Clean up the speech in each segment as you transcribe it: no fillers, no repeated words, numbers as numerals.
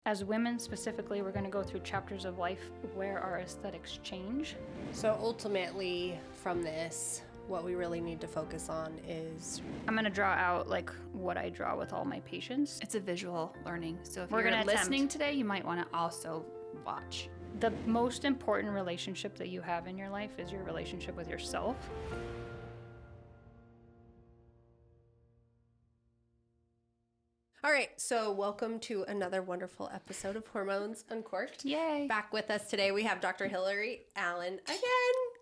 As women specifically, we're going to go through chapters of life where our aesthetics change. So ultimately, from this, what we really need to focus on is... I'm going to draw out like what I draw with all my patients. It's a visual learning. So if We're you're gonna listening today, you might want to also watch. The most important relationship that you have in your life is your relationship with yourself. All right, so welcome to another wonderful episode of Hormones Uncorked. Yay. Back with us today, we have Dr. Hilary Allen again.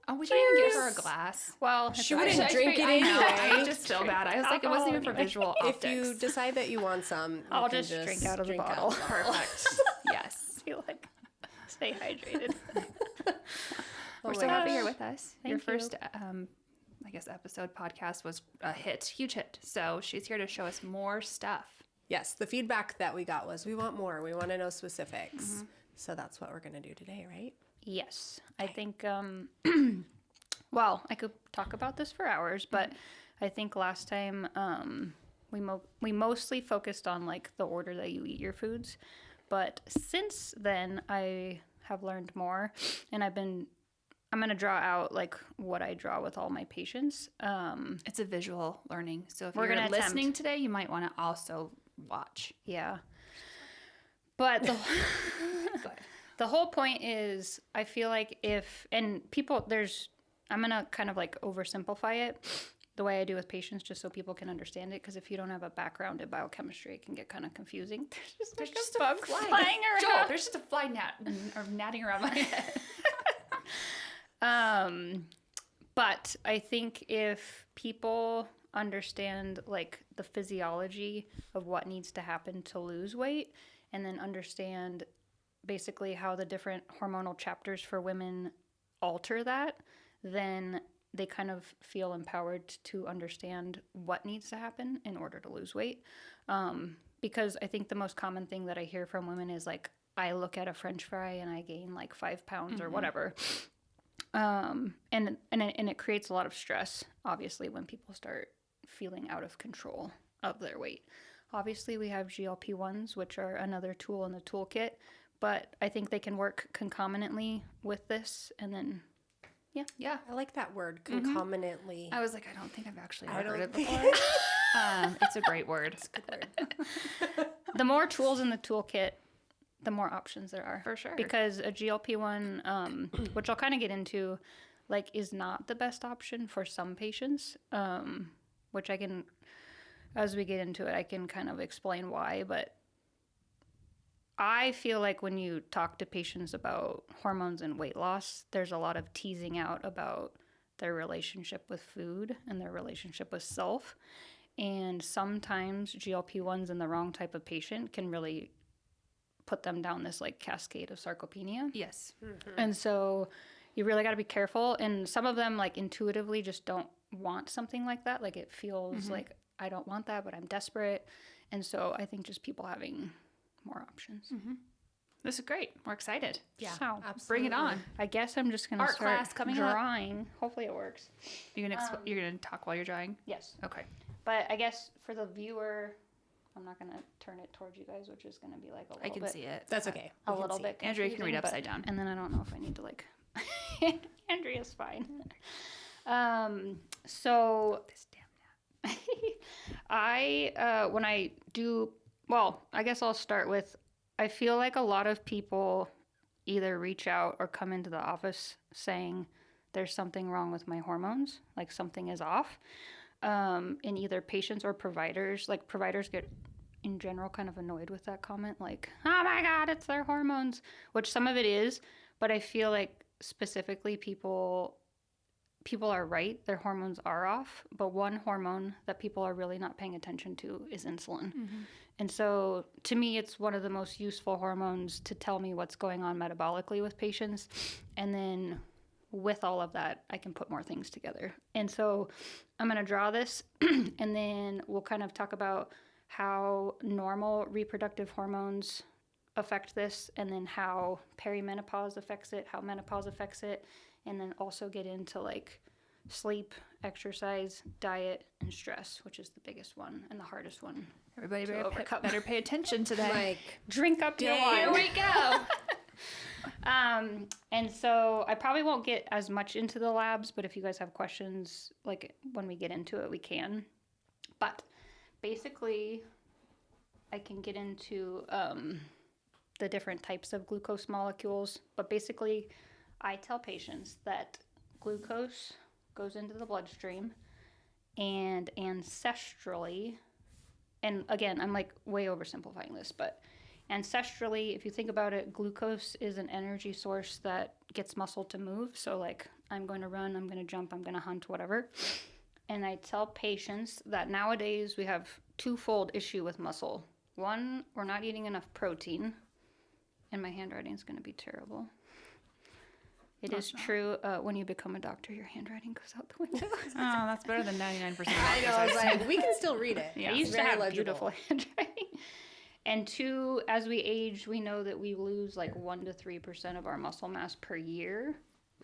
Oh, we didn't even give her a glass. Well, She wouldn't drink it I know. anyway. I just feel bad. I was like, it wasn't even for visual optics. If you decide that you want some, I'll you can just drink out of the drink bottle. Perfect. Yes. You like stay hydrated. We're my so happy gosh. you're with us. Thank Your you. first, I guess, episode podcast was a hit, huge hit. So she's here to show us more stuff. Yes, the feedback that we got was, we want more. We want to know specifics. So that's what we're going to do today, right? Yes, I think. Well, I could talk about this for hours, but I think last time we mostly focused on like the order that you eat your foods, but since then I have learned more, and I'm going to draw out like what I draw with all my patients. It's a visual learning. So if We're you're gonna listening today, you might want to also watch. Yeah. But Go ahead. the whole point is, I feel like I'm going to kind of like oversimplify it the way I do with patients, just so people can understand it. Because if you don't have a background in biochemistry, it can get kind of confusing. There's just a bug flying around. Joel, there's just a fly gnatting around my head. But I think if people understand like the physiology of what needs to happen to lose weight, and then understand basically how the different hormonal chapters for women alter that, then they kind of feel empowered to understand what needs to happen in order to lose weight. Because I think the most common thing that I hear from women is like, I look at a French fry and I gain like 5 pounds or whatever. And it creates a lot of stress, obviously, when people start feeling out of control of their weight. Obviously, we have GLP-1s, which are another tool in the toolkit, but I think they can work concomitantly with this, and then, Yeah. I like that word, concomitantly. I was like, I don't think I've actually I ever heard it don't before. It's a great word. Good word. the more tools in the toolkit, the more options there are. For sure. Because a GLP-1, which I'll kind of get into, like, is not the best option for some patients, which I can, as we get into it, I can kind of explain why. But I feel like when you talk to patients about hormones and weight loss, there's a lot of teasing out about their relationship with food and their relationship with self. And sometimes GLP-1s in the wrong type of patient can really put them down this like cascade of sarcopenia. Yes. And so you really got to be careful. And some of them like intuitively just don't want something like that. Like it feels like, I don't want that, but I'm desperate. And so I think just people having more options. This is great. We're excited. Yeah, So, absolutely. Bring it on. I guess I'm just going to Art start class coming up. drawing. Hopefully it works. You're gonna talk while you're drawing. Yes. Okay. But I guess for the viewer, I'm not going to turn it towards you guys, which is going to be like a little I can bit. see it. That's okay. A We can little see. bit. Andrea can read confusing, upside but- down. And then I don't know if I need to like. Andrea's fine. So This damn gnat. when I do, well, I guess I'll start with, I feel like a lot of people either reach out or come into the office saying there's something wrong with my hormones, like something is off. In either patients or providers, like providers get in general kind of annoyed with that comment, like, oh my God, it's their hormones, which some of it is, but I feel like specifically people are right, their hormones are off, but one hormone that people are really not paying attention to is insulin. And so to me, it's one of the most useful hormones to tell me what's going on metabolically with patients. And then with all of that, I can put more things together. And so I'm going to draw this, and then we'll kind of talk about how normal reproductive hormones affect this, and then how perimenopause affects it, how menopause affects it, and then also get into like sleep, exercise, diet, and stress, which is the biggest one and the hardest one. Everybody overcome. better pay attention today. Like, Drink up your Here wine. we go. And so I probably won't get as much into the labs, but if you guys have questions, like when we get into it, we can. But basically, I can get into the different types of glucose molecules. But basically, I tell patients that glucose goes into the bloodstream, and ancestrally, and again, I'm like way oversimplifying this, but ancestrally, if you think about it, glucose is an energy source that gets muscle to move. So like, I'm going to run, I'm going to jump, I'm going to hunt, whatever. And I tell patients that nowadays we have twofold issue with muscle. One, we're not eating enough protein, and my handwriting is going to be terrible. It is true. When you become a doctor, your handwriting goes out the window. Oh, that's better than 99% of I know, I was like, we can still read it. Yeah. I used to Very have legible. beautiful handwriting. And two, as we age, we know that we lose like 1 to 3% of our muscle mass per year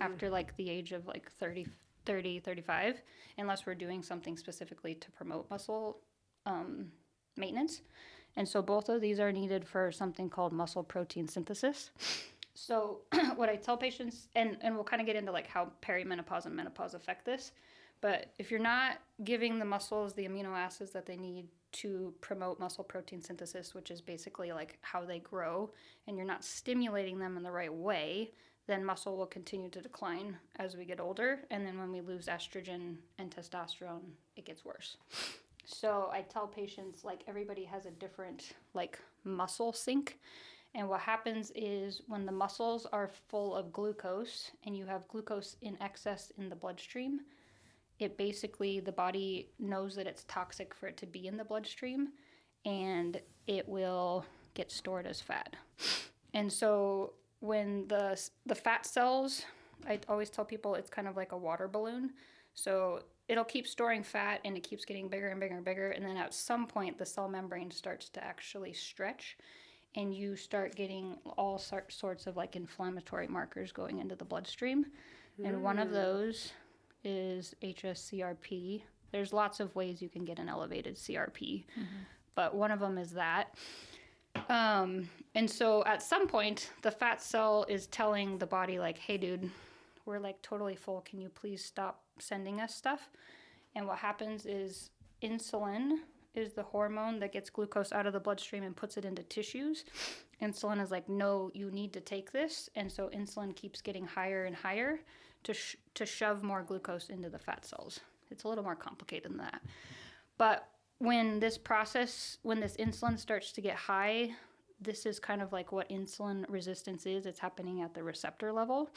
after like the age of like 30, 35, unless we're doing something specifically to promote muscle maintenance. And so both of these are needed for something called muscle protein synthesis. So what I tell patients, and we'll kind of get into like how perimenopause and menopause affect this, but if you're not giving the muscles the amino acids that they need to promote muscle protein synthesis, which is basically like how they grow, and you're not stimulating them in the right way, then muscle will continue to decline as we get older. And then when we lose estrogen and testosterone, it gets worse. So I tell patients, like, everybody has a different like muscle sink. And what happens is when the muscles are full of glucose and you have glucose in excess in the bloodstream, it basically, the body knows that it's toxic for it to be in the bloodstream, and it will get stored as fat. And so when the fat cells, I always tell people it's kind of like a water balloon. So it'll keep storing fat and it keeps getting bigger and bigger and bigger. And then at some point, the cell membrane starts to actually stretch, and you start getting all sorts of like inflammatory markers going into the bloodstream. And one of those is HSCRP. There's lots of ways you can get an elevated CRP, but one of them is that. And so at some point, the fat cell is telling the body like, hey dude, we're like totally full. Can you please stop sending us stuff? And what happens is insulin is the hormone that gets glucose out of the bloodstream and puts it into tissues. Insulin is like, no, you need to take this. And so insulin keeps getting higher and higher to shove more glucose into the fat cells. It's a little more complicated than that. But when this insulin starts to get high, this is kind of like what insulin resistance is. It's happening at the receptor level.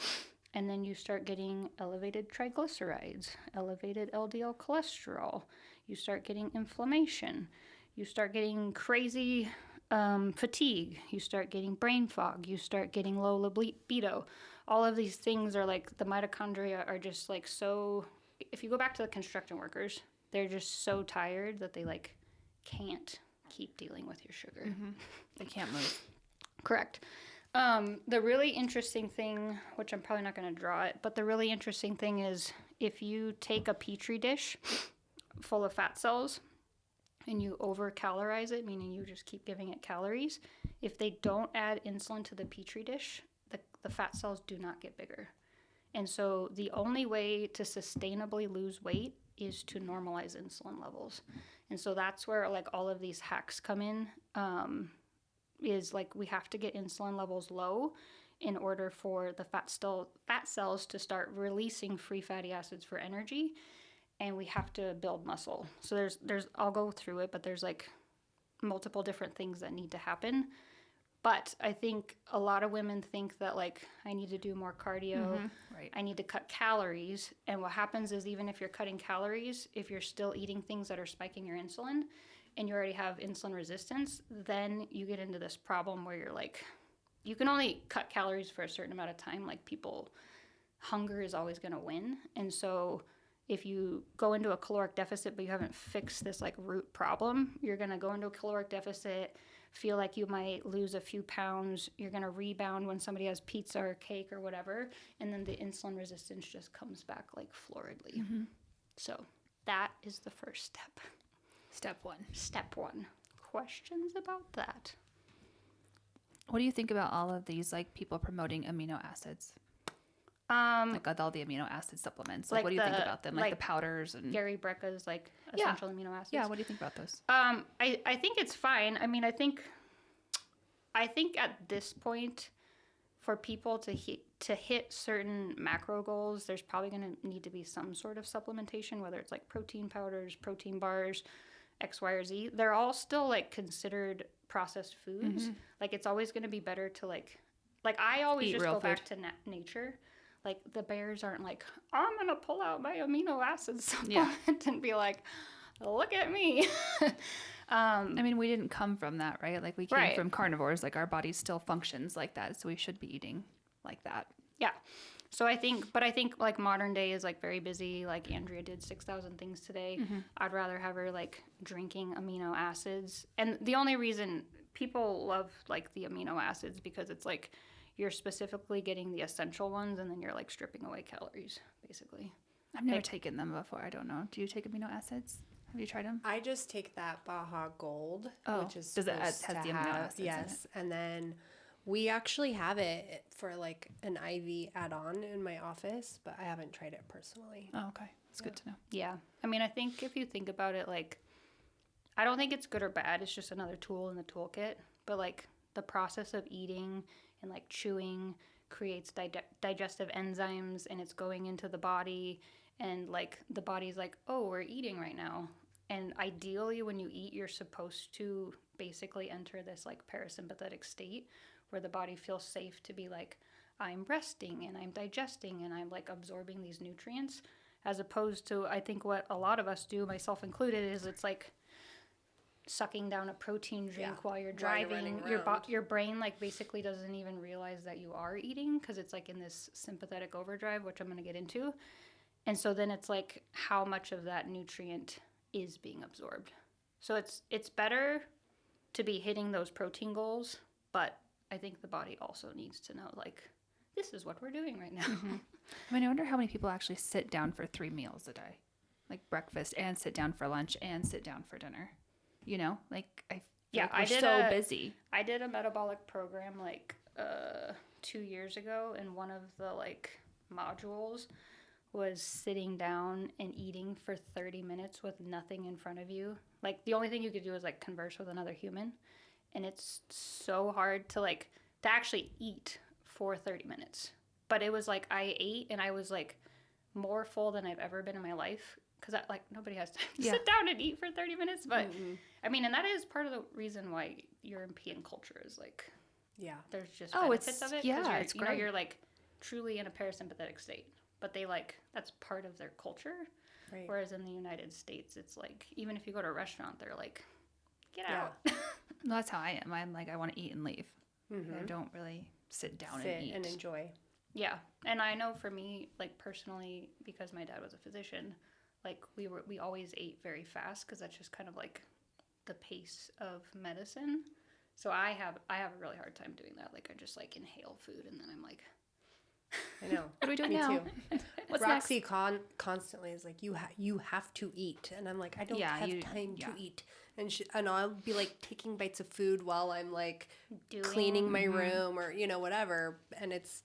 And then you start getting elevated triglycerides, elevated LDL cholesterol. You start getting inflammation. You start getting crazy fatigue. You start getting brain fog. You start getting low libido. All of these things are like, the mitochondria are just like so, if you go back to the construction workers, they're just so tired that they like can't keep dealing with your sugar. They can't move. Correct. The really interesting thing, which I'm probably not going to draw it, but the really interesting thing is if you take a petri dish full of fat cells and you over-calorize it, meaning you just keep giving it calories, if they don't add insulin to the petri dish, the fat cells do not get bigger. And so the only way to sustainably lose weight is to normalize insulin levels. And so that's where like all of these hacks come in, is like we have to get insulin levels low in order for the fat cells to start releasing free fatty acids for energy, and we have to build muscle. So there's I'll go through it, but there's like multiple different things that need to happen. But I think a lot of women think that like I need to do more cardio, Right. I need to cut calories, and what happens is even if you're cutting calories, if you're still eating things that are spiking your insulin and you already have insulin resistance, then you get into this problem where you're like, you can only cut calories for a certain amount of time. Like hunger is always going to win. And so if you go into a caloric deficit, but you haven't fixed this like root problem, you're going to go into a caloric deficit, feel like you might lose a few pounds. You're going to rebound when somebody has pizza or cake or whatever. And then the insulin resistance just comes back like floridly. So that is the first step. Step 1. Step 1. Questions about that? What do you think about all of these, like, people promoting amino acids? Like all the amino acid supplements. Like, what do you think about them? Like the powders and Gary Brecka's like essential amino acids. Yeah, what do you think about those? I think it's fine. I mean, I think at this point, for people to hit certain macro goals, there's probably going to need to be some sort of supplementation, whether it's like protein powders, protein bars, X, Y, or Z. They're all still like considered processed foods. Like it's always going to be better to like I always Eat just real go food. back to nature. Like the bears aren't like, I'm going to pull out my amino acid supplement and be like, look at me. I mean, we didn't come from that, right? Like we came from carnivores. Like our body still functions like that. So we should be eating like that. Yeah. So I think like modern day is like very busy. Like Andrea did 6,000 things today. I'd rather have her like drinking amino acids. And the only reason people love like the amino acids because it's like you're specifically getting the essential ones and then you're like stripping away calories basically. I've never taken them before. I don't know. Do you take amino acids? Have you tried them? I just take that Baja Gold, which is does it supposed has to the amino have, acids in yes, and then we actually have it for like an IV add-on in my office, but I haven't tried it personally. Oh, okay. It's good to know. Yeah. I mean, I think if you think about it, like, I don't think it's good or bad. It's just another tool in the toolkit. But like the process of eating and like chewing creates digestive enzymes and it's going into the body. And like the body's like, oh, we're eating right now. And ideally when you eat, you're supposed to basically enter this like parasympathetic state where the body feels safe to be like, I'm resting and I'm digesting and I'm like absorbing these nutrients, as opposed to I think what a lot of us do, myself included, is it's like sucking down a protein drink while you're driving. Your brain like basically doesn't even realize that you are eating because it's like in this sympathetic overdrive, which I'm going to get into. And so then it's like how much of that nutrient is being absorbed. So it's better to be hitting those protein goals, but I think the body also needs to know like this is what we're doing right now. I mean, I wonder how many people actually sit down for 3 meals a day, like breakfast and sit down for lunch and sit down for dinner. You know, like I feel like we're so busy. I did a metabolic program like 2 years ago, and one of the like modules was sitting down and eating for 30 minutes with nothing in front of you. Like the only thing you could do is like converse with another human, and it's so hard to actually eat for 30 minutes. But it was like I ate and I was like more full than I've ever been in my life. Because like nobody has time to sit down and eat for 30 minutes. But I mean, and that is part of the reason why European culture is like, there's just benefits of it. Yeah, it's great. You're like truly in a parasympathetic state. But they like, that's part of their culture. Right. Whereas in the United States, it's like, even if you go to a restaurant, they're like, get out. Well, that's how I am. I'm like, I want to eat and leave. I don't really sit down and eat. and enjoy. Yeah. And I know for me, like personally, because my dad was a physician, like we always ate very fast because that's just kind of like the pace of medicine. So I have a really hard time doing that. Like I just like inhale food and then I'm like, I know. What are we doing Me now? too. What's Roxy next? constantly is like, you have to eat, and I'm like, I don't have time to eat, and I'll be like taking bites of food while I'm like cleaning my room or whatever, and it's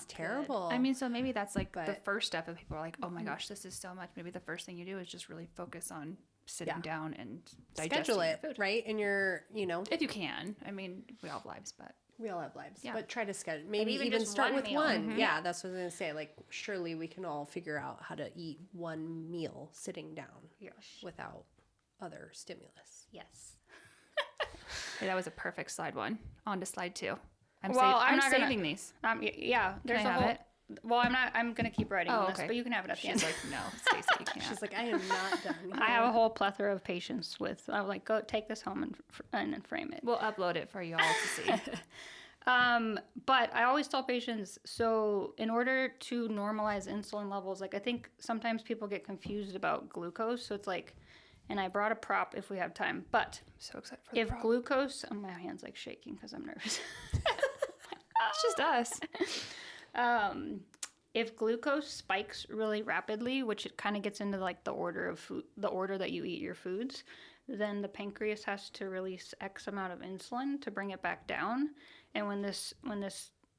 terrible. I mean, so maybe that's like the first step of people are like, oh my gosh, this is so much. Maybe the first thing you do is just really focus on sitting down and digesting schedule it, your food. right? And you're, if you can. I mean, we all have lives, but we all have lives, Yeah. but try to schedule. Maybe even even just start one with meal. one. Yeah, that's what I was gonna say. Like, surely we can all figure out how to eat one meal sitting down yes. without other stimulus. Yes. hey, that was a perfect slide 1. On to slide 2. I'm not saving these. Yeah. There's Can I a have whole. it? Well, I'm gonna keep writing on this, but you can have it at the end. She's like, no, Stacey, you can't. She's like, I am not done. I have a whole plethora of patience with. I'm like, go take this home and frame it. We'll upload it for y'all to see. But I always tell patients, so in order to normalize insulin levels, like I think sometimes people get confused about glucose. So it's like, and I brought a prop if we have time, but I'm so excited for the if prop. glucose, my hand's like shaking because I'm nervous. It's just us. if glucose spikes really rapidly, which it kind of gets into like the order of food, the order that you eat your foods, then the pancreas has to release X amount of insulin to bring it back down. And when this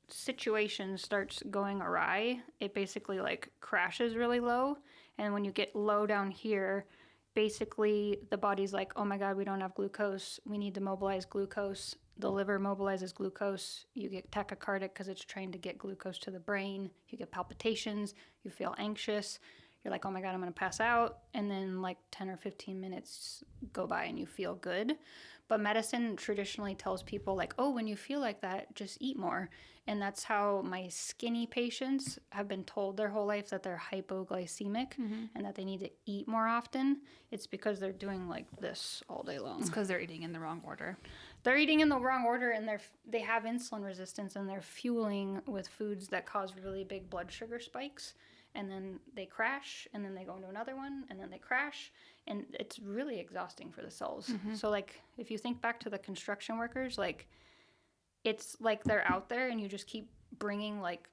situation starts going awry, it basically like crashes really low. And when you get low down here, basically the body's like, oh my God, we don't have glucose. We need to mobilize glucose. The liver mobilizes glucose. You get tachycardic because it's trying to get glucose to the brain. You get palpitations. You feel anxious. You're like, oh my God, I'm going to pass out. And then like 10 or 15 minutes go by and you feel good. But medicine traditionally tells people like, oh, when you feel like that, just eat more. And that's how my skinny patients have been told their whole life that they're hypoglycemic and that they need to eat more often. It's because they're doing like this all day long. It's because they're eating in the wrong order. They're eating in the wrong order, and they have insulin resistance, and they're fueling with foods that cause really big blood sugar spikes. And then they crash, and then they go into another one, and then they crash. And it's really exhausting for the cells. So, like, if you think back to the construction workers, like, it's like they're out there, and you just keep bringing, like,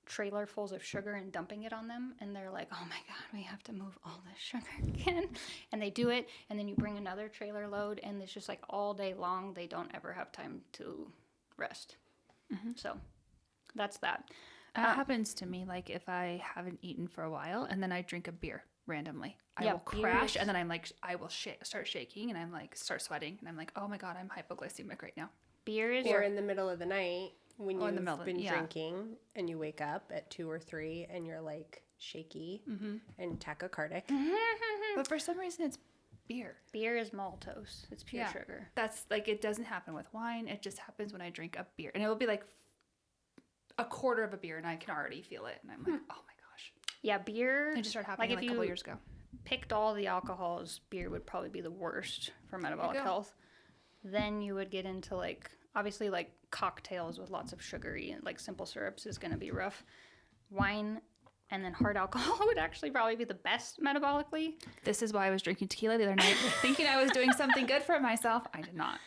trailerfuls of sugar and dumping it on them. And they're like, oh, my God, we have to move all this sugar again. And they do it, and then you bring another trailer load, and it's just, like, all day long, they don't ever have time to rest. So, that's that. That happens to me, like, if I haven't eaten for a while and then I drink a beer randomly. I will crash, and then I'm like, I will start shaking, and I'm like, start sweating, and I'm like, oh my God, I'm hypoglycemic right now. Beer is... Or in the middle of the night when you've been yeah. drinking and you wake up at 2 or 3 and you're like shaky and tachycardic. But for some reason, it's beer. Beer is maltose. It's pure sugar. That's like, it doesn't happen with wine. It just happens when I drink a beer. And it will be like a quarter of a beer, and I can already feel it. And I'm like, oh my gosh. Yeah, beer... It just started happening like a couple years ago. Picked all the alcohols, beer would probably be the worst for metabolic health. Then you would get into like, obviously like cocktails with lots of sugary and like simple syrups is going to be rough. Wine and then hard alcohol would actually probably be the best metabolically. This is why I was drinking tequila the other night, thinking I was doing something good for myself. I did not.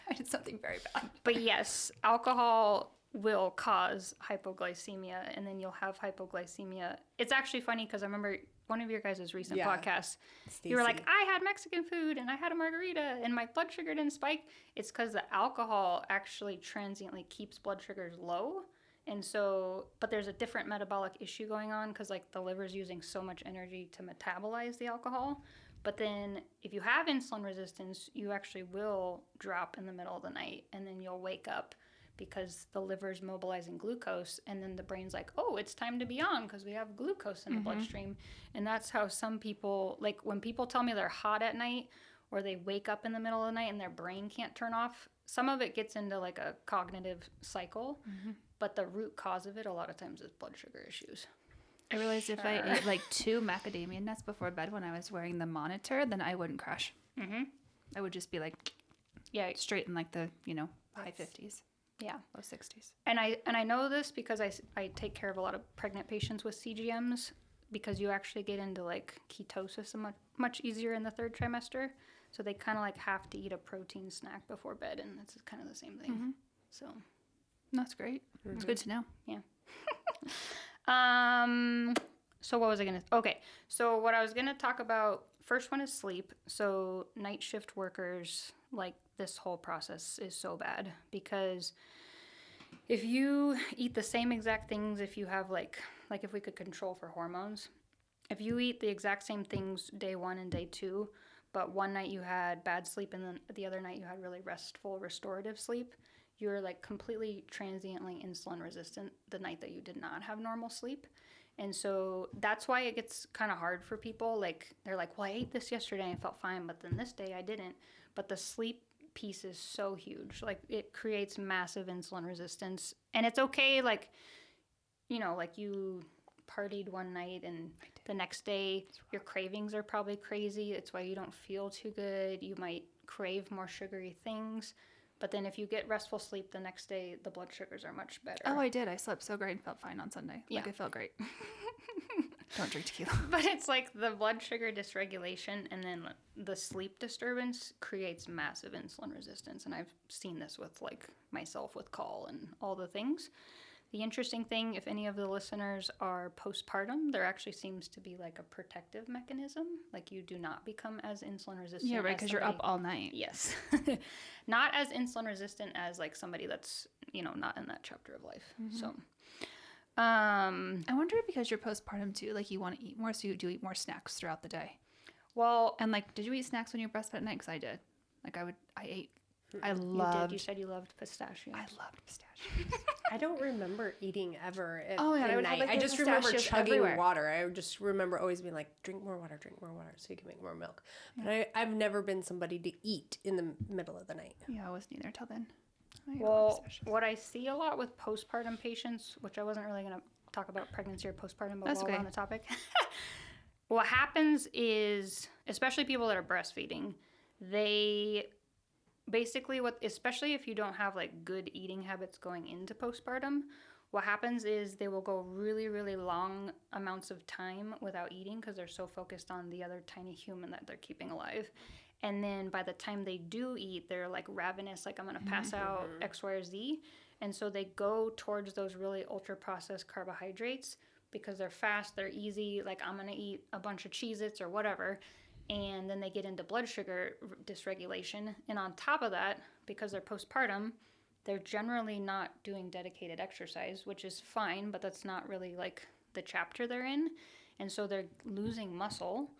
I did something very bad. But yes, alcohol will cause hypoglycemia, and then you'll have hypoglycemia. It's actually funny because I remember one of your guys' recent podcasts, Stacey. you were like, I had Mexican food and I had a margarita and my blood sugar didn't spike. It's because the alcohol actually transiently keeps blood sugars low. And so, but there's a different metabolic issue going on because like the liver's using so much energy to metabolize the alcohol. But then if you have insulin resistance, you actually will drop in the middle of the night, and then you'll wake up because the liver's mobilizing glucose, and then the brain's like, oh, it's time to be on because we have glucose in the bloodstream. And that's how some people, like when people tell me they're hot at night or they wake up in the middle of the night and their brain can't turn off, some of it gets into like a cognitive cycle, but the root cause of it a lot of times is blood sugar issues. I realized if I ate like 2 macadamia nuts before bed when I was wearing the monitor, then I wouldn't crash. I would just be like, straight in like the, high 50s. Yeah. Low 60s. And I know this because I take care of a lot of pregnant patients with CGMs, because you actually get into like ketosis much easier in the 3rd trimester. So they kind of like have to eat a protein snack before bed, and it's kind of the same thing. So that's great. It's good to know. Yeah. So what was I going to... Okay. So what I was going to talk about, first one is sleep. So night shift workers, like this whole process is so bad because if you eat the same exact things, if you have like if we could control for hormones, if you eat the exact same things day 1 and day 2, but one night you had bad sleep and then the other night you had really restful, restorative sleep, you're like completely transiently insulin resistant the night that you did not have normal sleep. And so that's why it gets kind of hard for people. Like they're like, well, I ate this yesterday and I felt fine, but then this day I didn't. But the sleep piece is so huge. Like it creates massive insulin resistance. And it's okay, like, like you partied one night and the next day your cravings are probably crazy. It's why you don't feel too good. You might crave more sugary things. But then if you get restful sleep the next day, the blood sugars are much better. Oh, I did. I slept so great and felt fine on Sunday. Yeah. Like, I felt great. Don't drink tequila. But it's like the blood sugar dysregulation and then the sleep disturbance creates massive insulin resistance. And I've seen this with like myself with call and all the things. The interesting thing, if any of the listeners are postpartum, there actually seems to be like a protective mechanism. Like you do not become as insulin resistant. Yeah, right, because you're up all night. Yes. Not as insulin resistant as like somebody that's, not in that chapter of life. Mm-hmm. So, I wonder because you're postpartum too, like you want to eat more, so you do eat more snacks throughout the day. Well, and like, did you eat snacks when you breastfed at night? Because I did. Like You said you loved pistachios. I loved pistachios. I don't remember eating ever at night. I just remember chugging everywhere. water. I just remember always being like, drink more water, so you can make more milk. But I've never been somebody to eat in the middle of the night. Yeah, I wasn't either till then. Well, what I see a lot with postpartum patients, which I wasn't really going to talk about pregnancy or postpartum, but while we're on the topic, what happens is, especially people that are breastfeeding, they basically especially if you don't have like good eating habits going into postpartum, what happens is they will go really, really long amounts of time without eating because they're so focused on the other tiny human that they're keeping alive. And then by the time they do eat, they're like ravenous, like I'm going to pass out X, Y, or Z. And so they go towards those really ultra processed carbohydrates because they're fast, they're easy, like I'm going to eat a bunch of Cheez-Its or whatever. And then they get into blood sugar dysregulation. And on top of that, because they're postpartum, they're generally not doing dedicated exercise, which is fine, but that's not really like the chapter they're in. And so they're losing muscle,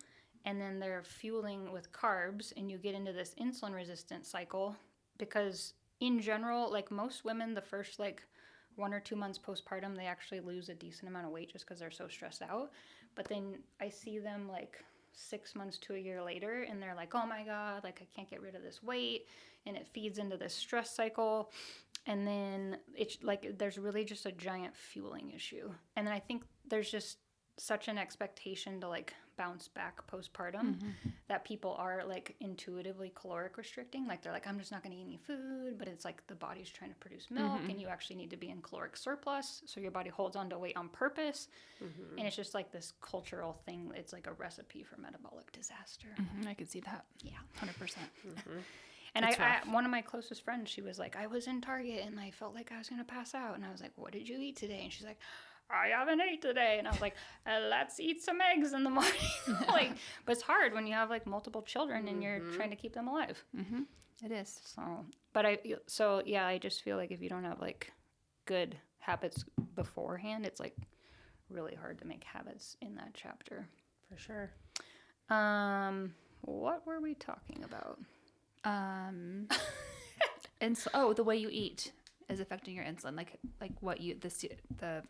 and then they're fueling with carbs, and you get into this insulin resistant cycle because in general, like most women, the first like 1 or 2 months postpartum, they actually lose a decent amount of weight just because they're so stressed out. But then I see them like 6 months to a year later, and they're like, oh my God, like I can't get rid of this weight, and it feeds into this stress cycle. And then it's like there's really just a giant fueling issue. And then I think there's just such an expectation to like bounce back postpartum that people are like intuitively caloric restricting. Like they're like, I'm just not going to eat any food, but it's like the body's trying to produce milk and you actually need to be in caloric surplus. So your body holds on to weight on purpose. And it's just like this cultural thing. It's like a recipe for metabolic disaster. I could see that. Yeah. 100%. And I one of my closest friends, she was like, I was in Target and I felt like I was going to pass out. And I was like, what did you eat today? And she's like, I haven't ate today. And I was like, let's eat some eggs in the morning. Like, but it's hard when you have like multiple children and you're trying to keep them alive. It is. So I just feel like if you don't have like good habits beforehand, it's like really hard to make habits in that chapter. For sure. What were we talking about? And so, the way you eat is affecting your insulin, like what you the.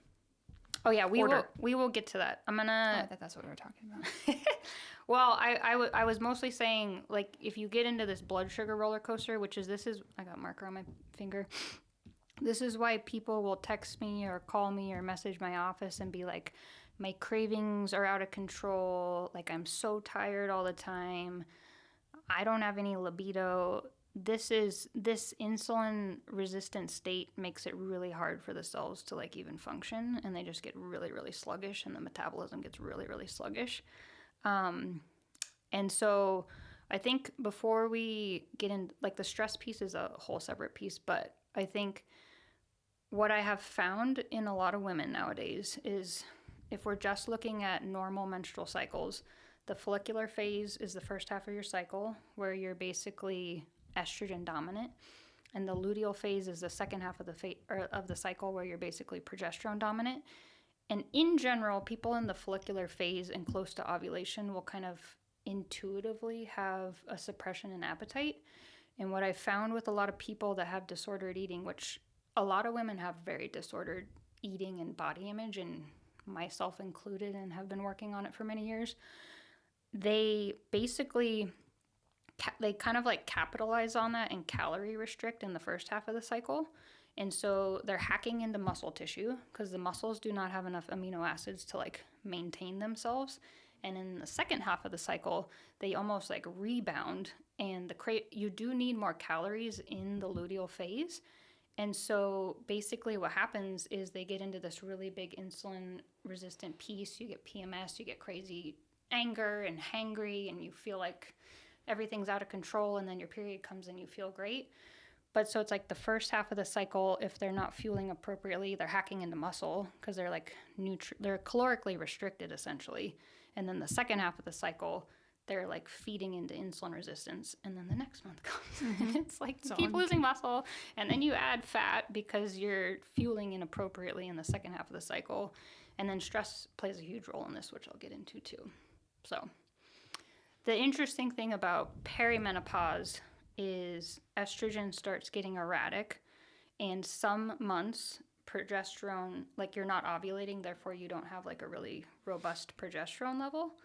Oh yeah, we will get to that. I'm gonna. I thought that's what we were talking about. Well, I was mostly saying like if you get into this blood sugar roller coaster, which is I got a marker on my finger. This is why people will text me or call me or message my office and be like, my cravings are out of control. Like I'm so tired all the time. I don't have any libido. This insulin resistant state makes it really hard for the cells to like even function, and they just get really, really sluggish, and the metabolism gets really, really sluggish. And so I think before we get in, like the stress piece is a whole separate piece, but I think what I have found in a lot of women nowadays is if we're just looking at normal menstrual cycles, the follicular phase is the first half of your cycle where you're basically estrogen dominant, and the luteal phase is the second half of the cycle where you're basically progesterone dominant. And in general, people in the follicular phase and close to ovulation will kind of intuitively have a suppression in appetite. And what I found with a lot of people that have disordered eating, which a lot of women have very disordered eating and body image, and myself included, and have been working on it for many years, they basically they kind of like capitalize on that and calorie restrict in the first half of the cycle. And so they're hacking into muscle tissue because the muscles do not have enough amino acids to like maintain themselves. And in the second half of the cycle, they almost like rebound, and you do need more calories in the luteal phase. And so basically what happens is they get into this really big insulin resistant piece. You get PMS, you get crazy anger and hangry, and you feel like everything's out of control, and then your period comes and you feel great. But so it's like the first half of the cycle, if they're not fueling appropriately, they're hacking into muscle because they're like they're calorically restricted essentially. And then the second half of the cycle, they're like feeding into insulin resistance. And then the next month comes. And it's like you keep losing muscle. And then you add fat because you're fueling inappropriately in the second half of the cycle. And then stress plays a huge role in this, which I'll get into too. So the interesting thing about perimenopause is estrogen starts getting erratic, and some months progesterone, like you're not ovulating, therefore you don't have like a really robust progesterone level.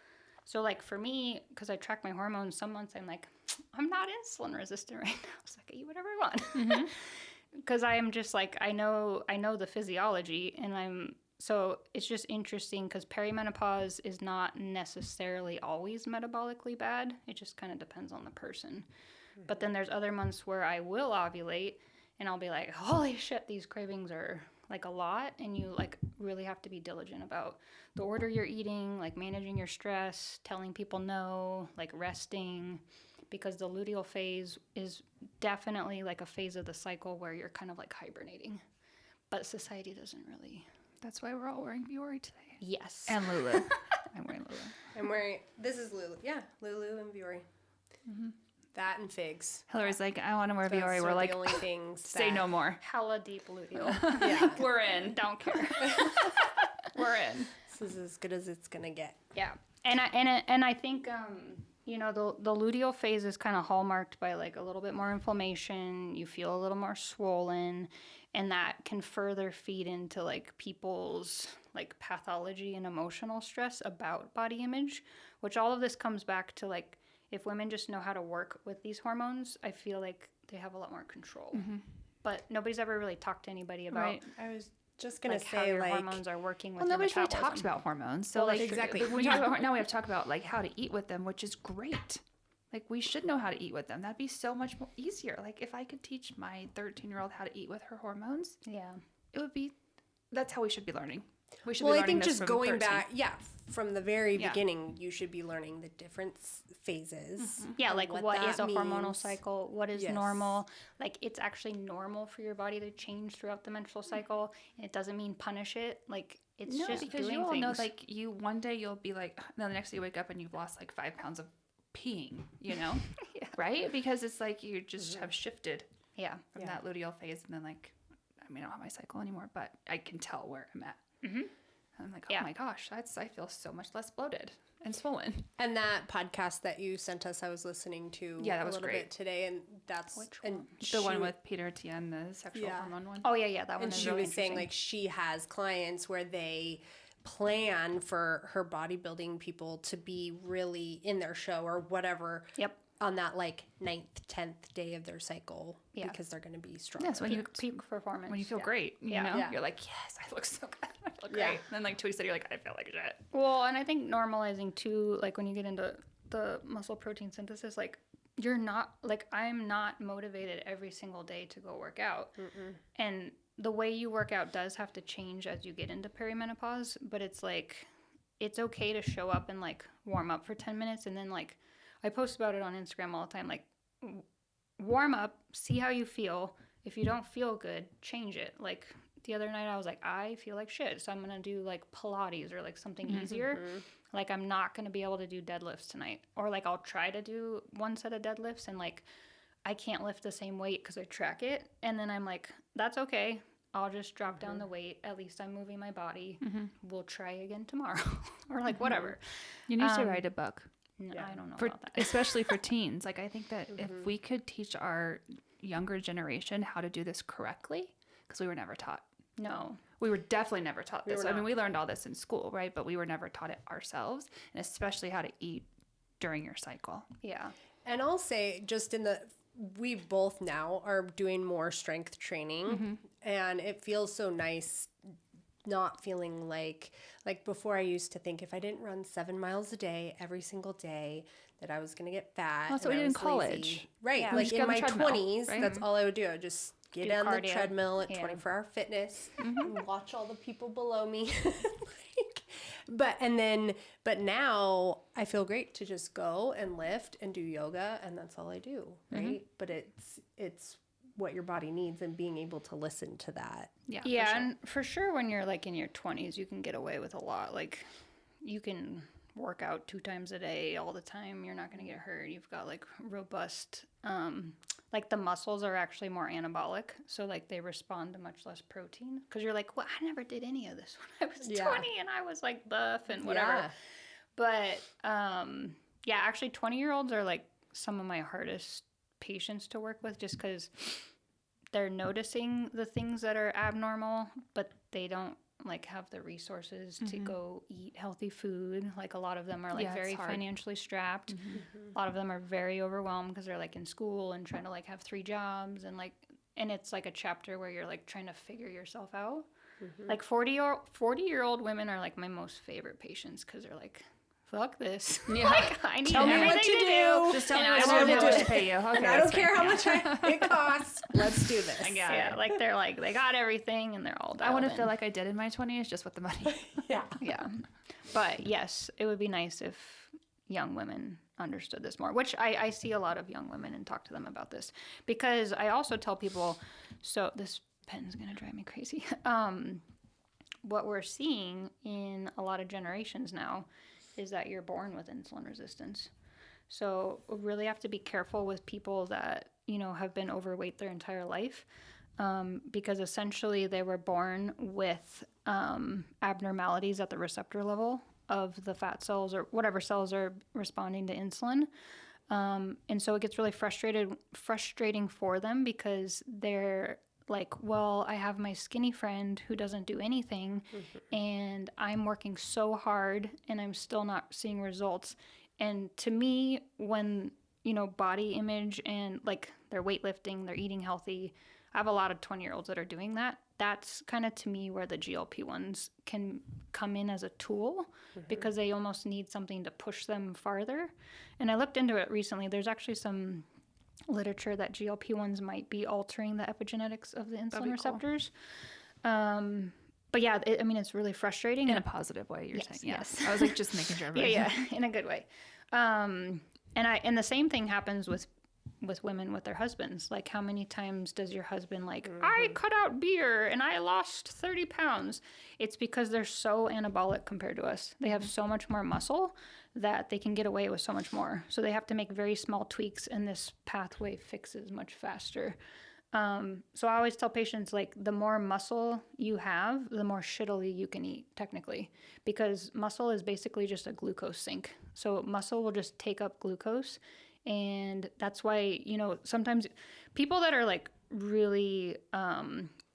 So like for me, because I track my hormones, some months I'm like, I'm not insulin resistant right now, so I can eat whatever I want. Because I am just like, I know the physiology, and so it's just interesting because perimenopause is not necessarily always metabolically bad. It just kind of depends on the person. But then there's other months where I will ovulate and I'll be like, holy shit, these cravings are like a lot. And you like really have to be diligent about the order you're eating, like managing your stress, telling people no, like resting, because the luteal phase is definitely like a phase of the cycle where you're kind of like hibernating. But society doesn't really. That's why we're all wearing Vuori today. Yes. And Lulu. I'm wearing Lulu. This is Lulu. Yeah, Lulu and Vuori. That and figs. Hilary's like, I want to wear Vuori. We're like, the only things say no more. Hella deep luteal. Yeah. We're in. Don't care. We're in. This is as good as it's gonna get. Yeah. And I think you know, the luteal phase is kind of hallmarked by like a little bit more inflammation. You feel a little more swollen, and that can further feed into like people's like pathology and emotional stress about body image, which all of this comes back to like, if women just know how to work with these hormones, I feel like they have a lot more control. But nobody's ever really talked to anybody about. Right. I was just gonna like say how your like hormones are working with Well, your nobody's really metabolism. talked about hormones. So Well, like exactly. When you talk about, now we have to talk about like how to eat with them, which is great. Like we should know how to eat with them. That'd be so much more easier. Like if I could teach my 13-year-old how to eat with her hormones, Yeah. it would be. That's how we should be learning. We should Well, be I learning think this just from going 13. back, from the very Yeah. beginning, you should be learning the different phases. Yeah, and like what is that a hormonal means. cycle? What is Yes. normal? Like it's actually normal for your body to change throughout the menstrual cycle. And it doesn't mean punish it. Like it's No, just because doing you all things. know, like you one day you'll be like, then the next day you wake up and you've lost like 5 pounds of peeing, you know, Yeah. right? Because it's like you just have shifted Yeah. from that luteal phase, and then like, I mean, I don't have my cycle anymore, but I can tell where I'm at. I'm like, oh Yeah. my gosh, I feel so much less bloated and swollen. And that podcast that you sent us, I was listening to Yeah, that was a little great. bit today, and that's Which and one? The one she- with Peter Tien, the sexual Yeah. hormone one. Oh yeah, that one. and is she really was saying interesting. like she has clients where they plan for her bodybuilding people to be really in their show or whatever. Yep. On that like 9th, 10th day of their cycle, Yeah. because they're going to be strong. Yes, when you peak performance. when you feel Yeah. great, you Yeah. know, Yeah. you're like, yes, I look so good. I feel Yeah. great. And then like 2 weeks later, you're like, I feel like shit. Well, and I think normalizing too, like when you get into the muscle protein synthesis, like you're not, like I'm not motivated every single day to go work out. And the way you work out does have to change as you get into perimenopause, but it's like, it's okay to show up and like warm up for 10 minutes. And then like, I post about it on Instagram all the time, like warm up, see how you feel. If you don't feel good, change it. Like the other night I was like, I feel like shit, so I'm gonna do like Pilates or like something easier. Like I'm not gonna be able to do deadlifts tonight, or like I'll try to do one set of deadlifts and like I can't lift the same weight because I track it, and then I'm like, that's okay, I'll just drop down the weight, at least I'm moving my body. We'll try again tomorrow or like whatever. You need to write a book. No, I don't know For, about that. especially for teens. Like I think that if we could teach our younger generation how to do this correctly, because we were never taught. No. We were definitely never taught this. were I mean, not. we learned all this in school, right? But we were never taught it ourselves, and especially how to eat during your cycle. Yeah. And I'll say, just we both now are doing more strength training, and it feels so nice not feeling like before I used to think if I didn't run 7 miles a day every single day that I was going to get fat. Well, that's and what we I did in was college. lazy. Right. Yeah. We Like just in get on the my treadmill, 20s, right? that's all I would do. I would just get Do on the cardio. treadmill at Yeah. 24-hour fitness and watch all the people below me. But now I feel great to just go and lift and do yoga, and that's all I do, right? But it's what your body needs and being able to listen to that. Yeah. Yeah. For sure. And for sure, when you're like in your 20s, you can get away with a lot. Like you can work out 2 times a day all the time. You're not going to get hurt. You've got like robust, like the muscles are actually more anabolic. So like they respond to much less protein. Because you're like, well, I never did any of this when I was 20 and I was like buff and whatever. Yeah. But yeah, actually 20-year-olds are like some of my hardest patients to work with just because they're noticing the things that are abnormal, but they don't like have the resources to go eat healthy food. Like a lot of them are like very financially strapped. A lot of them are very overwhelmed because they're like in school and trying to like have 3 jobs and like, and it's like a chapter where you're like trying to figure yourself out. Like 40-year-old women are like my most favorite patients because they're like, fuck this. Yeah. Like, I need everything to do. Just tell me what to pay you. Okay, and I don't care how much it costs. Let's do this. Yeah, like they're like, they got everything and they're all dialed I want to feel like I did in my 20s just with the money. Yeah. Yeah. But yes, it would be nice if young women understood this more, which I see a lot of young women and talk to them about this. Because I also tell people, so this pen's going to drive me crazy. What we're seeing in a lot of generations now is that you're born with insulin resistance. So we really have to be careful with people that, you know, have been overweight their entire life because essentially they were born with abnormalities at the receptor level of the fat cells or whatever cells are responding to insulin. And so it gets really frustrating for them because they're like, well, I have my skinny friend who doesn't do anything and I'm working so hard and I'm still not seeing results. And to me, when, you know, body image and like they're weightlifting, they're eating healthy, I have a lot of 20-year-olds that are doing that. That's kind of to me where the GLP-1s can come in as a tool because they almost need something to push them farther. And I looked into it recently. There's actually some literature that GLP-1s might be altering the epigenetics of the insulin receptors. Cool. But yeah, I mean, it's really frustrating. In a positive way, you're saying. Yes. I was like, just making sure. Yeah, in a good way. And the same thing happens with women with their husbands. Like, how many times does your husband like, I cut out beer and I lost 30 pounds? It's because they're so anabolic compared to us. They have so much more muscle that they can get away with so much more. So they have to make very small tweaks and this pathway fixes much faster. So I always tell patients, like, the more muscle you have, the more shittily you can eat, technically, because muscle is basically just a glucose sink. So muscle will just take up glucose. And that's why, you know, sometimes people that are like really,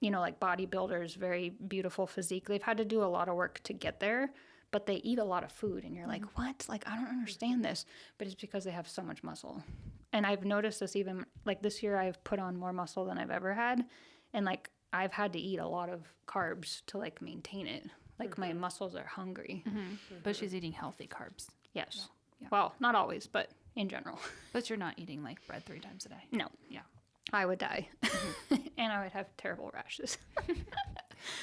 you know, like bodybuilders, very beautiful physique, they've had to do a lot of work to get there, but they eat a lot of food. And you're like, what? Like, I don't understand this. But it's because they have so much muscle. And I've noticed this even, like, this year I've put on more muscle than I've ever had. And, like, I've had to eat a lot of carbs to, like, maintain it. Like, my muscles are hungry. But she's eating healthy carbs. Yes. Yeah. Well, not always, but in general. But you're not eating, like, bread 3 times a day. No. Yeah. I would die. And I would have terrible rashes.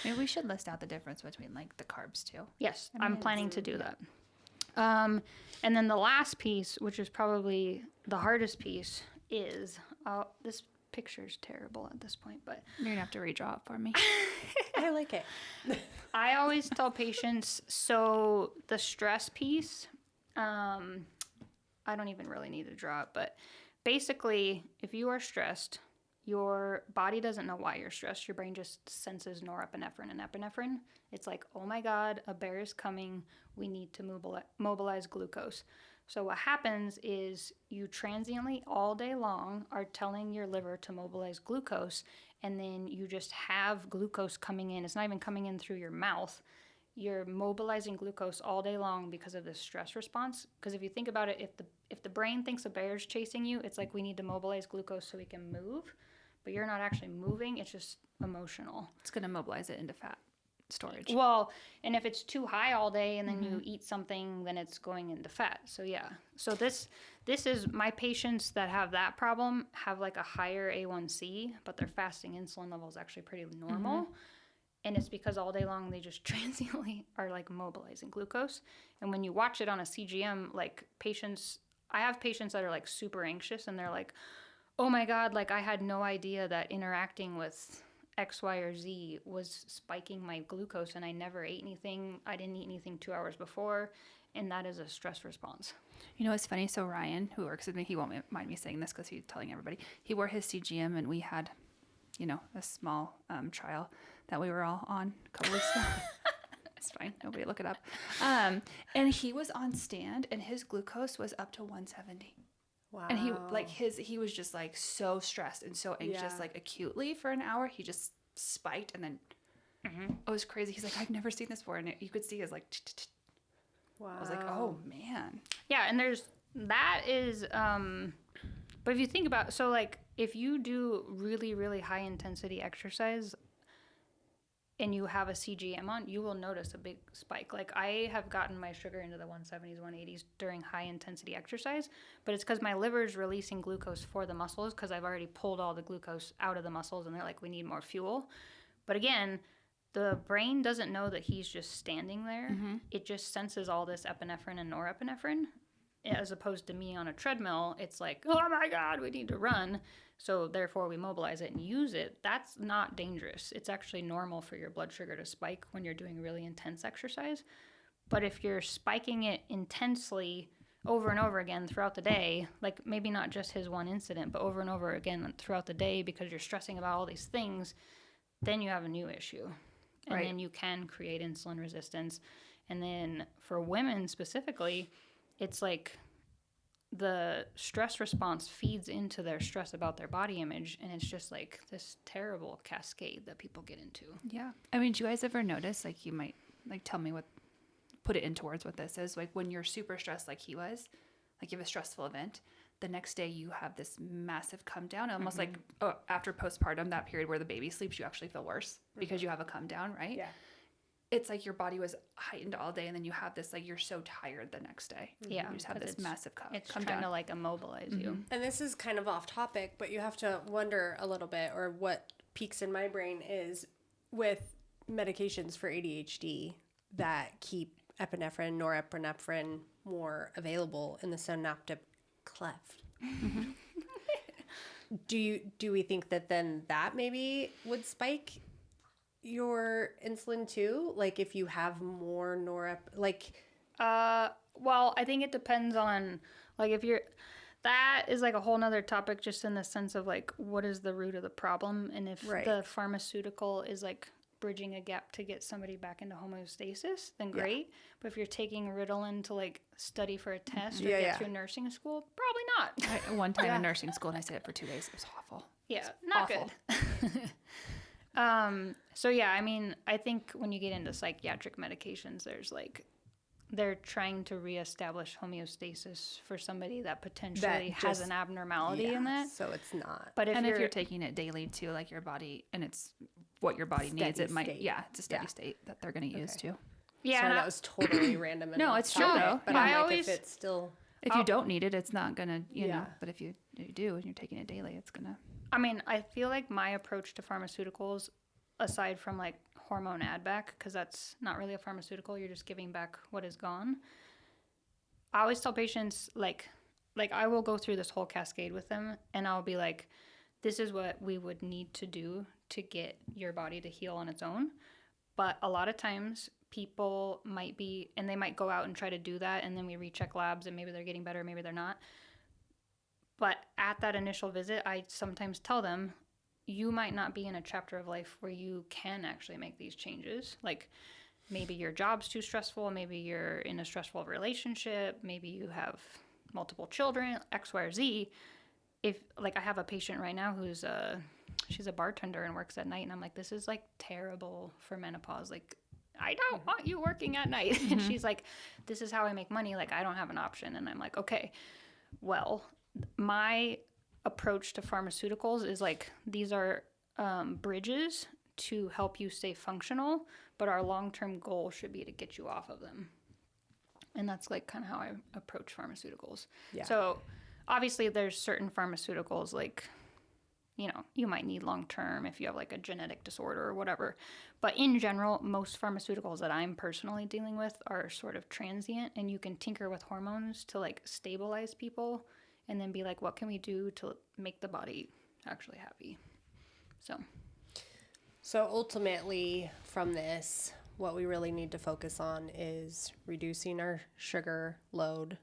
Maybe we should list out the difference between, like, the carbs, too. Yes, I'm planning to do that. And then the last piece, which is probably the hardest piece, is this picture's terrible at this point, but you're gonna have to redraw it for me. I like it. I always tell patients, so the stress piece, I don't even really need to draw it, but basically, if you are stressed, your body doesn't know why you're stressed. Your brain just senses norepinephrine and epinephrine. It's like, oh my God, a bear is coming. We need to mobilize glucose. So what happens is you transiently all day long are telling your liver to mobilize glucose, and then you just have glucose coming in. It's not even coming in through your mouth. You're mobilizing glucose all day long because of this stress response. Because if you think about it, if the brain thinks a bear's chasing you, it's like we need to mobilize glucose so we can move. But you're not actually moving. It's just emotional. It's going to mobilize it into fat storage. Well, and if it's too high all day and then you eat something, then it's going into fat. So yeah. So this is my patients that have that problem have like a higher A1C, but their fasting insulin level is actually pretty normal. And it's because all day long they just transiently are like mobilizing glucose. And when you watch it on a CGM, like I have patients that are like super anxious and they're like, oh my God, like I had no idea that interacting with X, Y, or Z was spiking my glucose, and I never ate anything. I didn't eat anything 2 hours before, and that is a stress response. You know, it's funny. So Ryan, who works with me, he won't mind me saying this because he's telling everybody. He wore his CGM, and we had, you know, a small trial that we were all on a couple weeks ago. It's fine. Nobody look it up. And he was on stand, and his glucose was up to 170. Wow. And he was just like so stressed and so anxious, like acutely for an hour. He just spiked, and then it was crazy. He's like, I've never seen this before, and you could see his like. Wow. I was like, oh man. Yeah, and that is, but if you think about, so like if you do really, really high intensity exercise and you have a CGM on, you will notice a big spike. Like I have gotten my sugar into the 170s, 180s during high intensity exercise, but it's because my liver is releasing glucose for the muscles because I've already pulled all the glucose out of the muscles, and they're like, we need more fuel. But again, the brain doesn't know that he's just standing there. Mm-hmm. It just senses all this epinephrine and norepinephrine. As opposed to me on a treadmill, it's like, oh my God, we need to run. So therefore we mobilize it and use it. That's not dangerous. It's actually normal for your blood sugar to spike when you're doing really intense exercise. But if you're spiking it intensely over and over again throughout the day, like maybe not just his one incident, but over and over again throughout the day because you're stressing about all these things, then you have a new issue. And then you can create insulin resistance. And then for women specifically, it's like the stress response feeds into their stress about their body image. And it's just like this terrible cascade that people get into. Yeah. I mean, do you guys ever notice, like you might like tell me put it into words what this is. Like when you're super stressed like he was, like you have a stressful event, the next day you have this massive come down, almost like after postpartum, that period where the baby sleeps, you actually feel worse because you have a come down, right? Yeah. It's like your body was heightened all day, and then you have this, like, you're so tired the next day. Yeah. You just have this massive come trying down. to like immobilize you. And this is kind of off topic, but you have to wonder a little bit, or what peaks in my brain is with medications for ADHD that keep epinephrine, norepinephrine more available in the synaptic cleft. Do we think that then that maybe would spike your insulin too? Like if you have more well, I think it depends on like that is like a whole nother topic just in the sense of like what is the root of the problem, and if the pharmaceutical is like bridging a gap to get somebody back into homeostasis, then great. But if you're taking Ritalin to like study for a test or get through nursing school, probably not. One time in nursing school, and I stayed up for 2 days. It was awful. Yeah, not awful. Good. So yeah, I mean, I think when you get into psychiatric medications, there's like they're trying to reestablish homeostasis for somebody that potentially has an abnormality in that. So it's not. But if you're taking it daily too, like your body, and it's what your body needs, it might, it's a steady state that they're going to use too. Yeah. Sorry, that was totally random. No, it's true though. But I'm like, if it's still... If you don't need it, it's not going to, you know, but if you do and you're taking it daily, it's going to... I mean, I feel like my approach to pharmaceuticals, aside from like hormone add back, because that's not really a pharmaceutical, you're just giving back what is gone. I always tell patients like I will go through this whole cascade with them, and I'll be like, this is what we would need to do to get your body to heal on its own. But a lot of times people might be, and they might go out and try to do that, and then we recheck labs and maybe they're getting better, maybe they're not. But at that initial visit, I sometimes tell them, you might not be in a chapter of life where you can actually make these changes. Like maybe your job's too stressful, maybe you're in a stressful relationship, maybe you have multiple children, X, Y, or Z. If like I have a patient right now who's she's a bartender and works at night, and I'm like, this is like terrible for menopause. Like I don't want you working at night. And she's like, this is how I make money. Like I don't have an option. And I'm like, okay, well, my approach to pharmaceuticals is like these are bridges to help you stay functional, but our long-term goal should be to get you off of them. And that's like kind of how I approach pharmaceuticals. Yeah. So obviously there's certain pharmaceuticals like, you know, you might need long-term if you have like a genetic disorder or whatever. But in general, most pharmaceuticals that I'm personally dealing with are sort of transient, and you can tinker with hormones to like stabilize people and then be like, what can we do to make the body actually happy? So ultimately from this, what we really need to focus on is reducing our sugar load,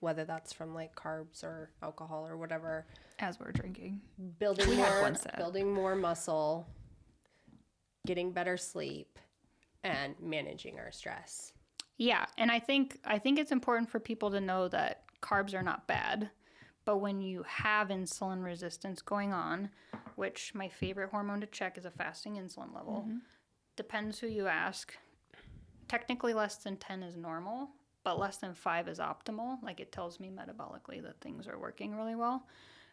whether that's from like carbs or alcohol or whatever. As we're drinking. Building more muscle, getting better sleep, and managing our stress. Yeah, and I think it's important for people to know that carbs are not bad, but when you have insulin resistance going on, which my favorite hormone to check is a fasting insulin level, depends who you ask. Technically less than 10 is normal, but less than 5 is optimal. Like, it tells me metabolically that things are working really well.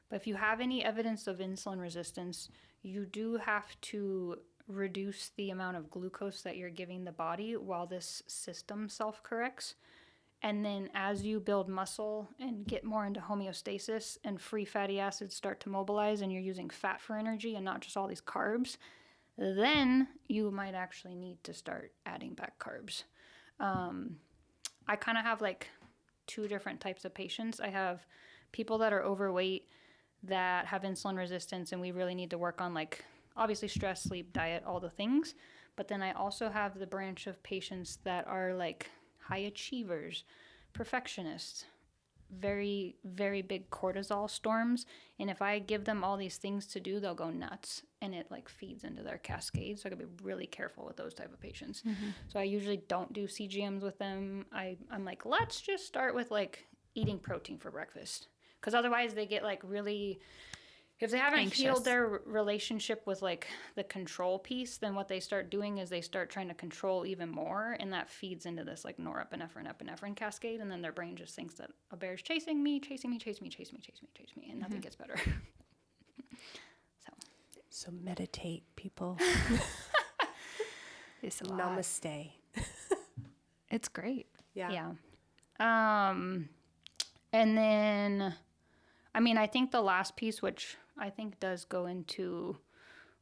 But if you have any evidence of insulin resistance, you do have to reduce the amount of glucose that you're giving the body while this system self-corrects. And then as you build muscle and get more into homeostasis and free fatty acids start to mobilize and you're using fat for energy and not just all these carbs, then you might actually need to start adding back carbs. I kind of have like 2 different types of patients. I have people that are overweight that have insulin resistance, and we really need to work on, like, obviously stress, sleep, diet, all the things. But then I also have the branch of patients that are like high achievers, perfectionists, very, very big cortisol storms. And if I give them all these things to do, they'll go nuts, and it like feeds into their cascade. So I gotta be really careful with those type of patients. So I usually don't do CGMs with them. I'm like, let's just start with like eating protein for breakfast. Because otherwise they get like really, if they haven't healed their relationship with like the control piece, then what they start doing is they start trying to control even more, and that feeds into this like norepinephrine cascade, and then their brain just thinks that a bear's chasing me, and nothing gets better. So meditate, people. It's a lot. Namaste. It's great. Yeah. And then, I mean, I think the last piece, which I think does go into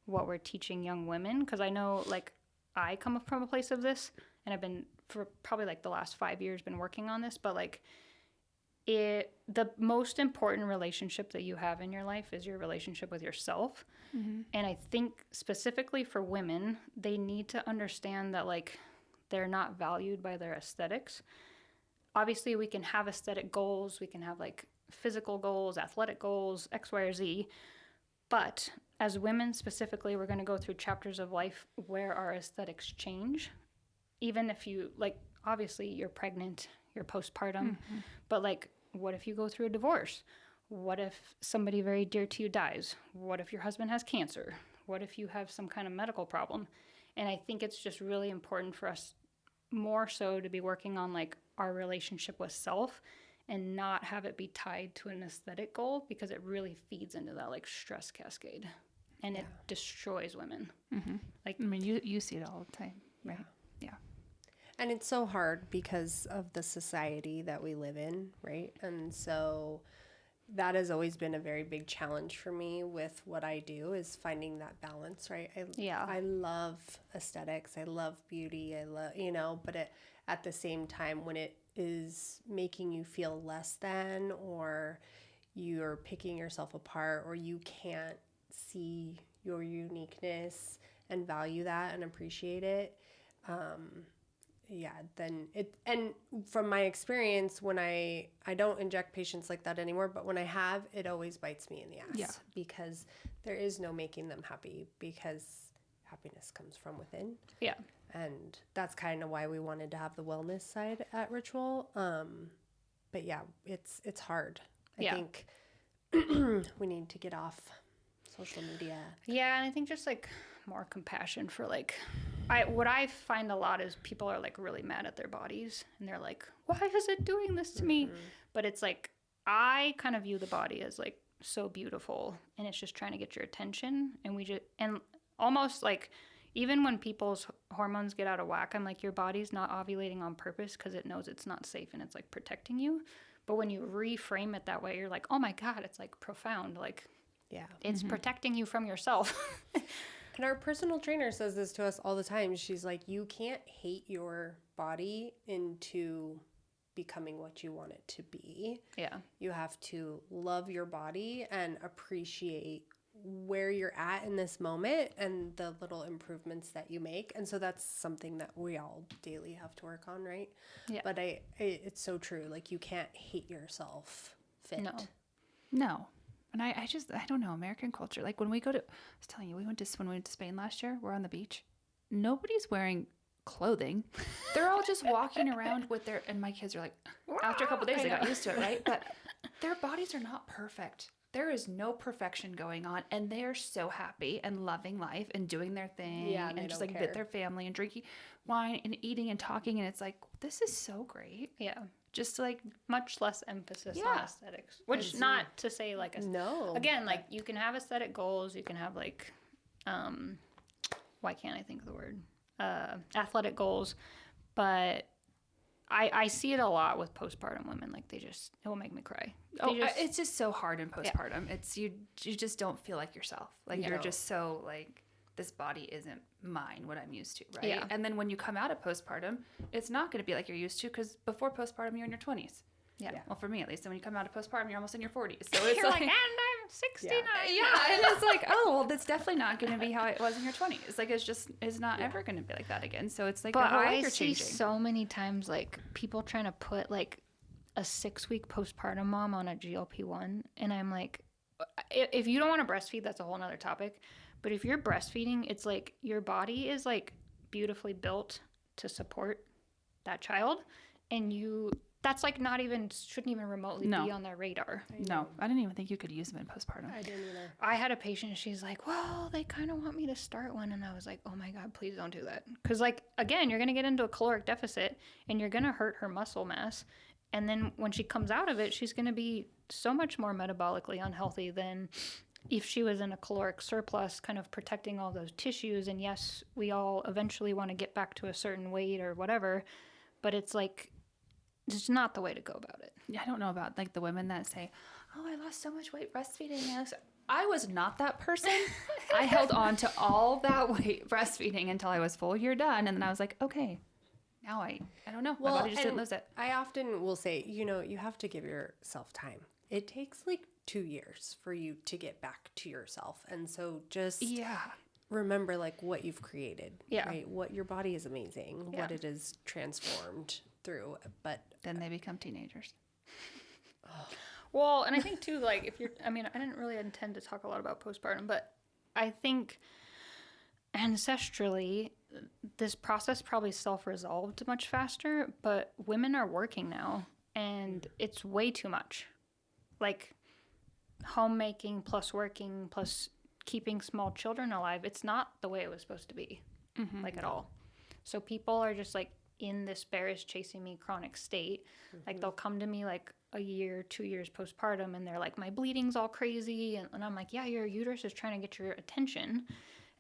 what we're teaching young women, because I know, like, I come from a place of this, and I've been, for probably, like, the last 5 years, been working on this, but, like, the most important relationship that you have in your life is your relationship with yourself. And I think specifically for women, they need to understand that, like, they're not valued by their aesthetics. Obviously, we can have aesthetic goals, we can have, like, physical goals, athletic goals, X, Y, or Z. But as women specifically, we're going to go through chapters of life where our aesthetics change. Even if you, like, obviously you're pregnant, you're postpartum, but like, what if you go through a divorce? What if somebody very dear to you dies? What if your husband has cancer? What if you have some kind of medical problem? And I think it's just really important for us more so to be working on like our relationship with self and not have it be tied to an aesthetic goal, because it really feeds into that like stress cascade, and it destroys women. Like, I mean, you see it all the time, right? Yeah. And it's so hard because of the society that we live in, right? And so that has always been a very big challenge for me with what I do, is finding that balance, right? I love aesthetics. I love beauty. I love, but at the same time, when it is making you feel less than, or you're picking yourself apart, or you can't see your uniqueness and value that and appreciate it, then and from my experience, when I don't inject patients like that anymore, but when I have, it always bites me in the ass, because there is no making them happy, because happiness comes from within. Yeah. And that's kind of why we wanted to have the wellness side at Ritual. But yeah, it's hard. I think we need to get off social media. Yeah, and I think just like more compassion for like, what I find a lot is people are like really mad at their bodies, and they're like, why is it doing this to me? But it's like, I kind of view the body as like so beautiful, and it's just trying to get your attention. And almost like, even when people's hormones get out of whack, I'm like, your body's not ovulating on purpose because it knows it's not safe and it's like protecting you. But when you reframe it that way, you're like, oh my God, it's like profound. Like, it's protecting you from yourself. And our personal trainer says this to us all the time. She's like, you can't hate your body into becoming what you want it to be. Yeah. You have to love your body and appreciate where you're at in this moment and the little improvements that you make. And so that's something that we all daily have to work on, right? Yeah. But it's so true. Like, you can't hate yourself fit. No. And I don't know, American culture. Like, when we go to, I was telling you, when we went to Spain last year, we're on the beach. Nobody's wearing clothing. They're all just walking around with and my kids are like, after a couple of days, they got used to it, right? But their bodies are not perfect. There is no perfection going on, and they're so happy and loving life and doing their thing and just like with their family and drinking wine and eating and talking. And it's like, this is so great. Yeah. Just like much less emphasis on aesthetics, which not to say like, again, like you can have aesthetic goals. You can have like, why can't I think of the word? Athletic goals. But I see it a lot with postpartum women. Like, it will make me cry. It's just so hard in postpartum. Yeah. It's you just don't feel like yourself. Like, you're just so like, this body isn't mine, what I'm used to, right? Yeah. And then when you come out of postpartum, it's not going to be like you're used to, because before postpartum, you're in your 20s. Yeah. Well, for me at least. And when you come out of postpartum, you're almost in your 40s. So it's you're like, and I'm 69. Yeah. And it's like, oh, well, that's definitely not going to be how it was in your 20s. Like, it's not ever going to be like that again. So it's like, but I see so many times like people trying to put like a 6-week postpartum mom on a GLP-1, and I'm like, if you don't want to breastfeed, that's a whole nother topic. But if you're breastfeeding, it's like your body is like beautifully built to support that child, and that's like shouldn't even remotely be on their radar. No, I didn't even think you could use them in postpartum. I didn't either. I had a patient, she's like, well, they kind of want me to start one. And I was like, oh my God, please don't do that. Because like, again, you're going to get into a caloric deficit and you're going to hurt her muscle mass. And then when she comes out of it, she's going to be so much more metabolically unhealthy than if she was in a caloric surplus, kind of protecting all those tissues. And yes, we all eventually want to get back to a certain weight or whatever, but it's like, it's not the way to go about it. Yeah, I don't know about like the women that say, oh, I lost so much weight breastfeeding. I was not that person. I held on to all that weight breastfeeding until I was full year done. And then I was like, okay, now I don't know. My body just didn't lose it. I often will say, you have to give yourself time. It takes like 2 years for you to get back to yourself. And so just remember like what you've created, right? What your body is amazing, what it is transformed through. But then they become teenagers. Well, and I think too, like I didn't really intend to talk a lot about postpartum, but I think ancestrally, this process probably self-resolved much faster, but women are working now and it's way too much. Like homemaking plus working plus keeping small children alive, it's not the way it was supposed to be, like at all. So people are just like in this bear is chasing me chronic state. Like they'll come to me like a year, 2 years postpartum and they're like, my bleeding's all crazy. And I'm like, yeah, your uterus is trying to get your attention.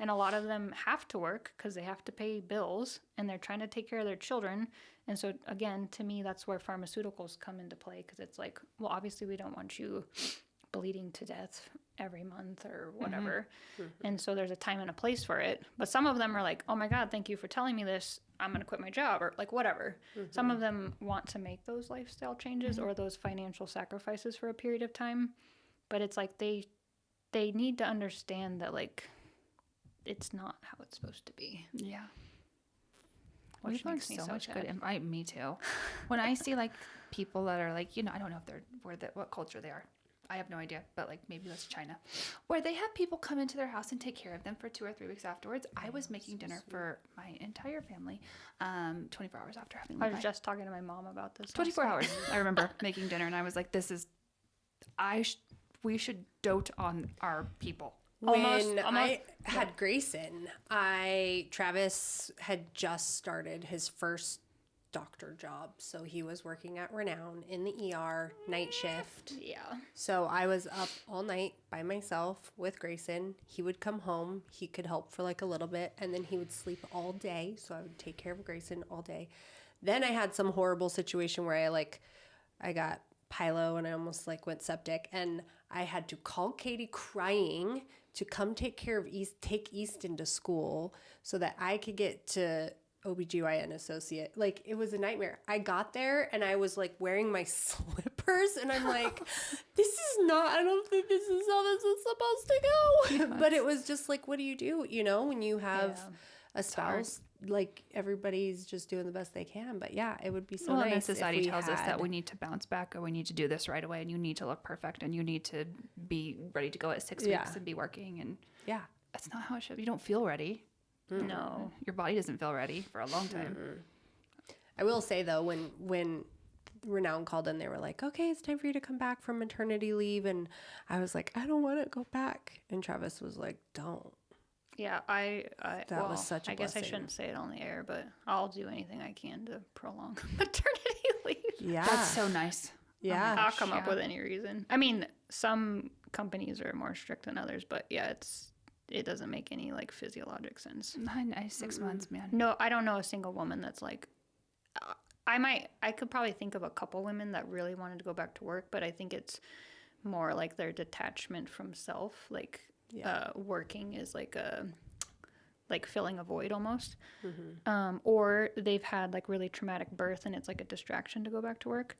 And a lot of them have to work because they have to pay bills and they're trying to take care of their children. And so again, to me, that's where pharmaceuticals come into play, because it's like, well, obviously we don't want you bleeding to death every month or whatever. And so there's a time and a place for it. But some of them are like, oh my God, thank you for telling me this. I'm going to quit my job or like whatever. Some of them want to make those lifestyle changes or those financial sacrifices for a period of time. But it's like they need to understand that like it's not how it's supposed to be. Yeah. Which makes me so much sad. Good. Me too. When I see like people that are like, I don't know if they're what culture they are. I have no idea, but like maybe that's China, where they have people come into their house and take care of them for 2 or 3 weeks afterwards. I was making dinner for my entire family 24 hours after having I was just talking to my mom about this. 24 hours. I remember making dinner and I was like, we should dote on our people. When I had Grayson, Travis had just started his first doctor job. So he was working at Renown in the ER, night shift. Yeah. So I was up all night by myself with Grayson. He would come home. He could help for like a little bit, and then he would sleep all day. So I would take care of Grayson all day. Then I had some horrible situation where I got pyelo and I almost like went septic, and I had to call Katie crying to come take Easton to school so that I could get to OBGYN associate. Like, it was a nightmare. I got there and I was like wearing my slippers and I'm like, this is not, I don't think this is how this is supposed to go. Yes. But it was just like, what do? You know, when you have a spouse, like everybody's just doing the best they can. But yeah, it would be so nice. And society tells us that we need to bounce back or we need to do this right away and you need to look perfect and you need to be ready to go at 6 weeks and be working. And that's not how it should. You don't feel ready. No, your body doesn't feel ready for a long time. I will say though, when Renown called in, they were like, okay, it's time for you to come back from maternity leave. And I was like, I don't want to go back. And Travis was like, don't. Yeah, that was such a blessing. I guess I shouldn't say it on the air, but I'll do anything I can to prolong maternity leave. Yeah. That's so nice. Yeah. I'll come up with any reason. I mean, some companies are more strict than others, but yeah, it doesn't make any like physiologic sense. 6 months, man. No, I don't know a single woman that's like, I could probably think of a couple women that really wanted to go back to work, but I think it's more like their detachment from self, like working is like filling a void almost. Or they've had like really traumatic birth and it's like a distraction to go back to work.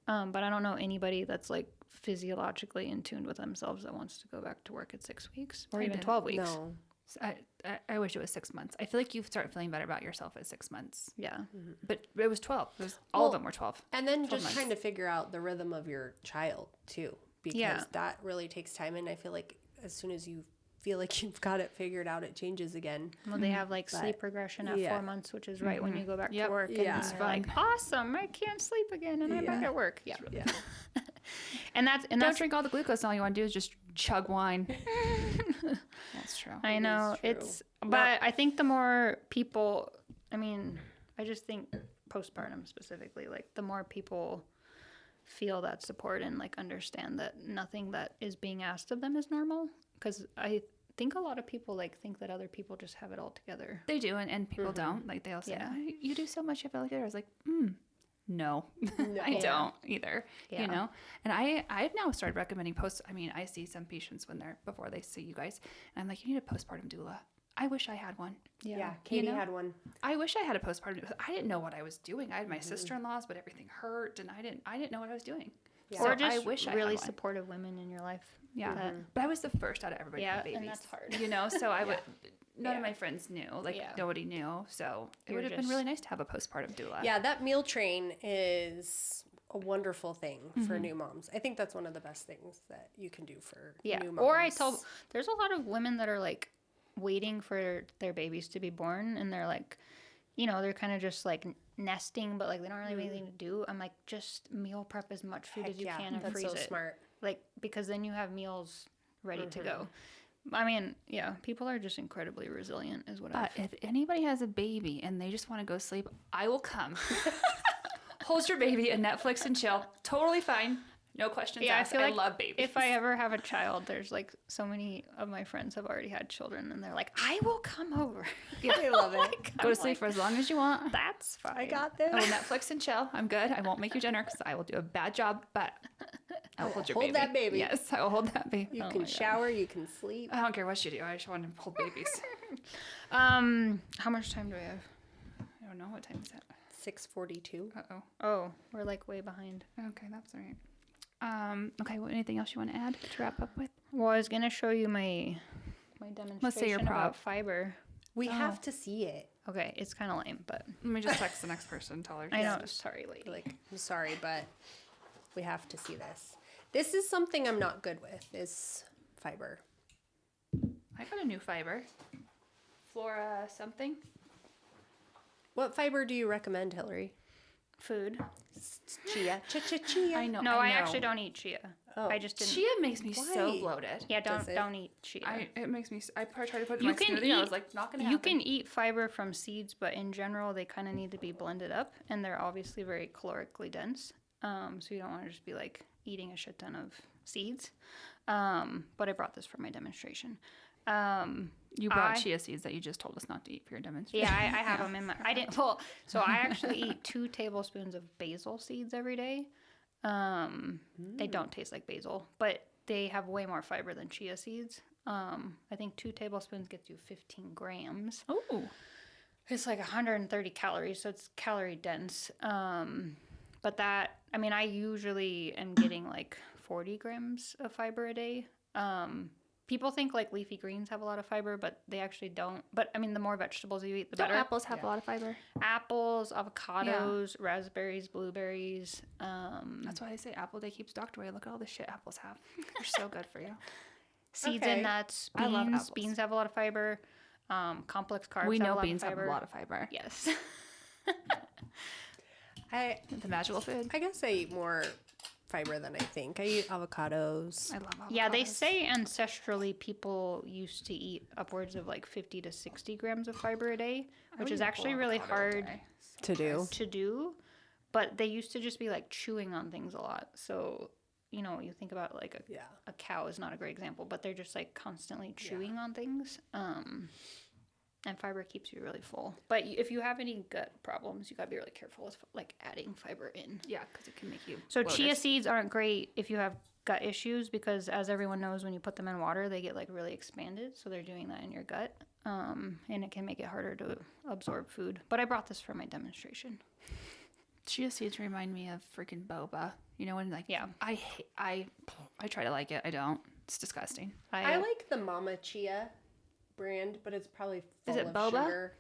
But I don't know anybody that's like physiologically in tune with themselves that wants to go back to work at 6 weeks or even 12 weeks. No. I wish it was 6 months. I feel like you start feeling better about yourself at 6 months. Yeah. But it was 12. All of them were 12. And then just trying to figure out the rhythm of your child too, because that really takes time. And I feel like as soon as you feel like you've got it figured out, it changes again. Well, they have like sleep regression at 4 months, which is right when you go back to work. And it's like, awesome, I can't sleep again and I'm back at work. Yeah. And don't drink all the glucose. All you want to do is just chug wine. That's true. I know but I think the more people, I mean, I just think postpartum specifically, like the more people feel that support and like understand that nothing that is being asked of them is normal. Because I think a lot of people like think that other people just have it all together. They do, and people don't. Like they'll say, "You do so much, you feel like it." I was like, no, I don't either. You know. And I've now started recommending I see some patients before they see you guys, and I'm like, you need a postpartum doula. I wish I had one. Yeah, Katie had one. I wish I had a postpartum doula. I didn't know what I was doing. I had my sister-in-laws, but everything hurt, and I didn't know what I was doing. Yeah. Or just really supportive women in your life. Yeah, but I was the first out of everybody to have babies. And that's hard. You know, so I would. None of my friends knew. Nobody knew. So it would have been really nice to have a postpartum doula. Yeah, that meal train is a wonderful thing for new moms. I think that's one of the best things that you can do for new moms. Or there's a lot of women that are like waiting for their babies to be born, and they're like, you know, they're kind of just like nesting, but like they don't really have anything to do. I'm like, just meal prep as much food as you can and freeze it. That's so smart. Like, because then you have meals ready to go. I mean, people are just incredibly resilient is what I feel. If anybody has a baby and they just want to go sleep, I will come. Hold your baby and Netflix and chill. Totally fine. No questions asked. I love babies. If I ever have a child, there's like so many of my friends have already had children and they're like, I will come over. Yeah, I love it. Go to sleep for as long as you want. That's fine. I got this. Oh, Netflix and chill. I'm good. I won't make you dinner because I will do a bad job, but I will hold your baby. Hold that baby. Yes, I will hold that baby. You can shower, you can sleep. I don't care what you do. I just want to hold babies. How much time do we have? I don't know. What time is it? 6:42. Uh-oh. Oh, we're like way behind. Okay, that's all right. Okay, anything else you want to add to wrap up with? Well, I was going to show you my demonstration Let's say your prop. about fiber. We have to see it. Okay, it's kind of lame, but... Let me just text the next person and tell her. I know, sorry, lady. Like, I'm sorry, but we have to see this. This is something I'm not good with, is fiber. I got a new fiber. Flora something. What fiber do you recommend, Hilary? Food. Chia. Chia. I know. No, I actually don't eat chia. Oh. I just didn't. Chia makes me so bloated. Yeah, don't eat chia. It makes me. I tried to put it in my smoothie. I was like, not gonna happen. You can eat fiber from seeds, but in general, they kind of need to be blended up, and they're obviously very calorically dense. So you don't want to just be like eating a shit ton of seeds. But I brought this for my demonstration. You brought chia seeds that you just told us not to eat for your demonstration. Yeah, I have them in my. I didn't. Well, so I actually eat 2 tablespoons of basil seeds every day. They don't taste like basil, but they have way more fiber than chia seeds. I think 2 tablespoons gets you 15 grams. Oh. It's like 130 calories, so it's calorie dense. But that, I mean, I usually am getting like 40 grams of fiber a day. People think like leafy greens have a lot of fiber, but they actually don't. But I mean, the more vegetables you eat, the better. Apples have a lot of fiber. Apples, avocados, raspberries, blueberries. That's why I say apple day keeps doctor away. Look at all the shit apples have. They're so good for you. Seeds and nuts. Beans. I love apples. Beans have a lot of fiber. Complex carbs. We have know a lot beans of fiber. have a lot of fiber. Yes. The magical food. I guess I eat more fiber than I think. I eat avocados. I love avocados. Yeah, they say ancestrally people used to eat upwards of like 50 to 60 grams of fiber a day, which is actually really hard to do. But they used to just be like chewing on things a lot. So, you know, you think about like a cow is not a great example, but they're just like constantly chewing on things. And fiber keeps you really full. But if you have any gut problems, you got to be really careful with like adding fiber in. Yeah, because it can make you So chia seeds aren't great if you have gut issues because as everyone knows, when you put them in water, they get like really expanded. So they're doing that in your gut. And it can make it harder to absorb food. But I brought this for my demonstration. Chia seeds remind me of freaking boba. You know, when like, I try to like it. I don't. It's disgusting. I like the Mama Chia brand, but it's probably full of boba? sugar.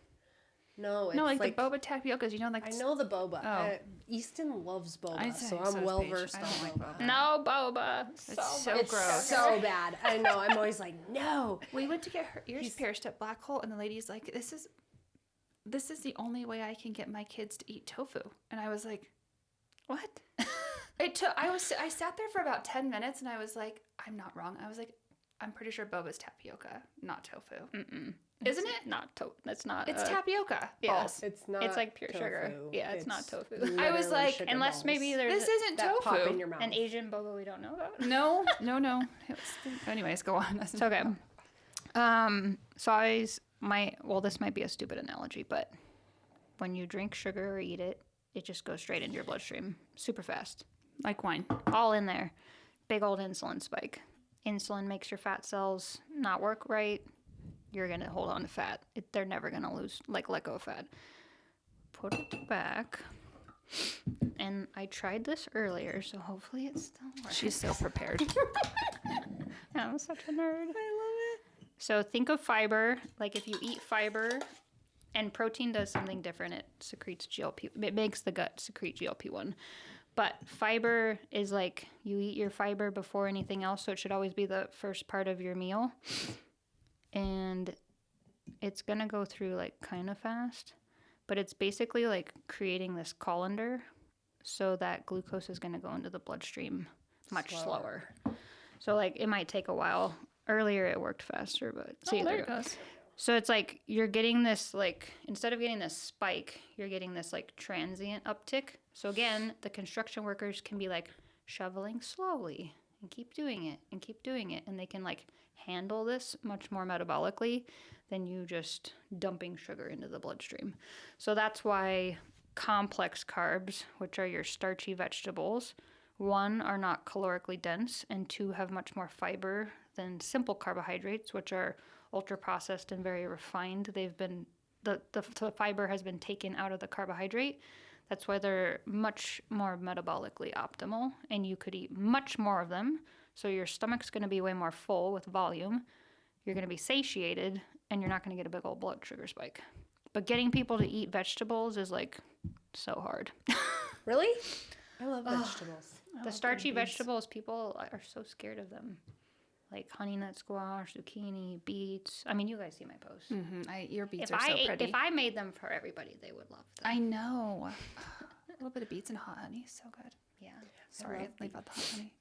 No, it's like the boba tapiocas. You know, like I know the boba. Oh. Easton loves boba, I so I'm well versed on boba. No boba. It's so It's gross. so bad. I know. I'm always like, no. We went to get her ears pierced at Black Hole, and the lady's like, "This is the only way I can get my kids to eat tofu." And I was like, "What?" I sat there for about 10 minutes, and I was like, "I'm not wrong." I was like, "I'm pretty sure boba's tapioca, not tofu." Isn't it? Not tofu. That's not. It's tapioca. Yeah. Balls. It's not. It's like pure tofu. sugar. Yeah, it's not tofu. I was like, sugar unless balls maybe there's This isn't that tofu. pop in your mouth. an Asian boba we don't know about. No. Anyways, go on. It's okay. So this might be a stupid analogy, but when you drink sugar or eat it, it just goes straight into your bloodstream super fast. Like wine. All in there. Big old insulin spike. Insulin makes your fat cells not work right. You're going to hold on to fat. They're never going to let go of fat. Put it back. And I tried this earlier, so hopefully it still works. She's so prepared. I'm such a nerd. I love it. So think of fiber. Like if you eat fiber, and protein does something different. It secretes GLP. It makes the gut secrete GLP-1. But fiber is like you eat your fiber before anything else, so it should always be the first part of your meal. And it's going to go through like kind of fast, but it's basically like creating this colander so that glucose is going to go into the bloodstream much slower. So like it might take a while. Earlier it worked faster, but see, there it goes. So it's like you're getting this like instead of getting this spike, you're getting this like transient uptick. So again, the construction workers can be like shoveling slowly and keep doing it and keep doing it, and they can like handle this much more metabolically than you just dumping sugar into the bloodstream. So that's why complex carbs, which are your starchy vegetables, one, are not calorically dense, and two, have much more fiber than simple carbohydrates, which are ultra processed and very refined. They've been the fiber has been taken out of the carbohydrate. That's why they're much more metabolically optimal, and you could eat much more of them. So your stomach's going to be way more full with volume. You're going to be satiated, and you're not going to get a big old blood sugar spike. But getting people to eat vegetables is like so hard. Really? I love vegetables. The starchy vegetables, people are so scared of them. Like honey nut squash, zucchini, beets. I mean, you guys see my posts. Mm-hmm. Your beets are so pretty. If I made them for everybody, they would love them. I know. A little bit of beets and hot honey, so good. Yeah. Sorry, leave out the hot honey.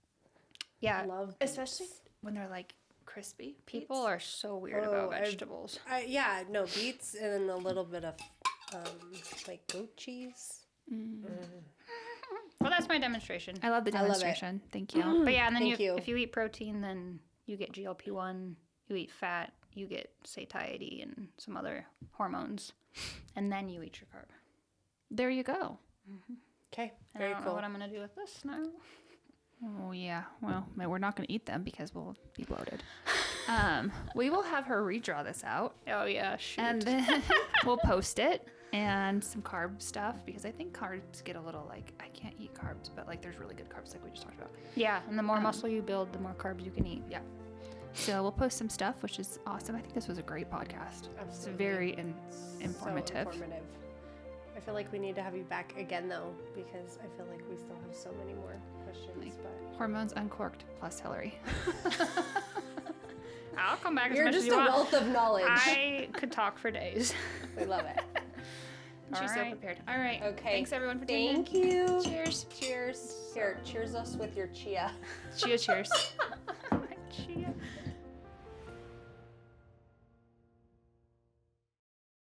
Yeah. I love especially when they're like crispy. People are so weird about vegetables. Beets and then a little bit of like goat cheese. Well, that's my demonstration. I love the demonstration. Thank you. But yeah, and then if you eat protein, then you get GLP-1. You eat fat, you get satiety and some other hormones, and then you eat your carb. There you go. Okay, and I don't know what I'm gonna do with this now. Oh yeah. Well, we're not gonna eat them because we'll be bloated. We will have her redraw this out. Oh yeah, shoot. And then we'll post it and some carb stuff because I think carbs get a little like, I can't eat carbs, but like there's really good carbs like we just talked about. Yeah, and the more muscle you build, the more carbs you can eat. Yeah. So we'll post some stuff, which is awesome. I think this was a great podcast. Absolutely. It's very informative. So informative. I feel like we need to have you back again though, because I feel like we still have so many more questions. But Hormones Uncorked plus Hilary. I'll come back You're as much just as you a want. wealth of knowledge. I could talk for days. We love it. She's so prepared. All right. Okay. Thanks everyone for tuning in. Thank you. Cheers. Cheers. Here, cheers us with your chia. Cheers. Chia.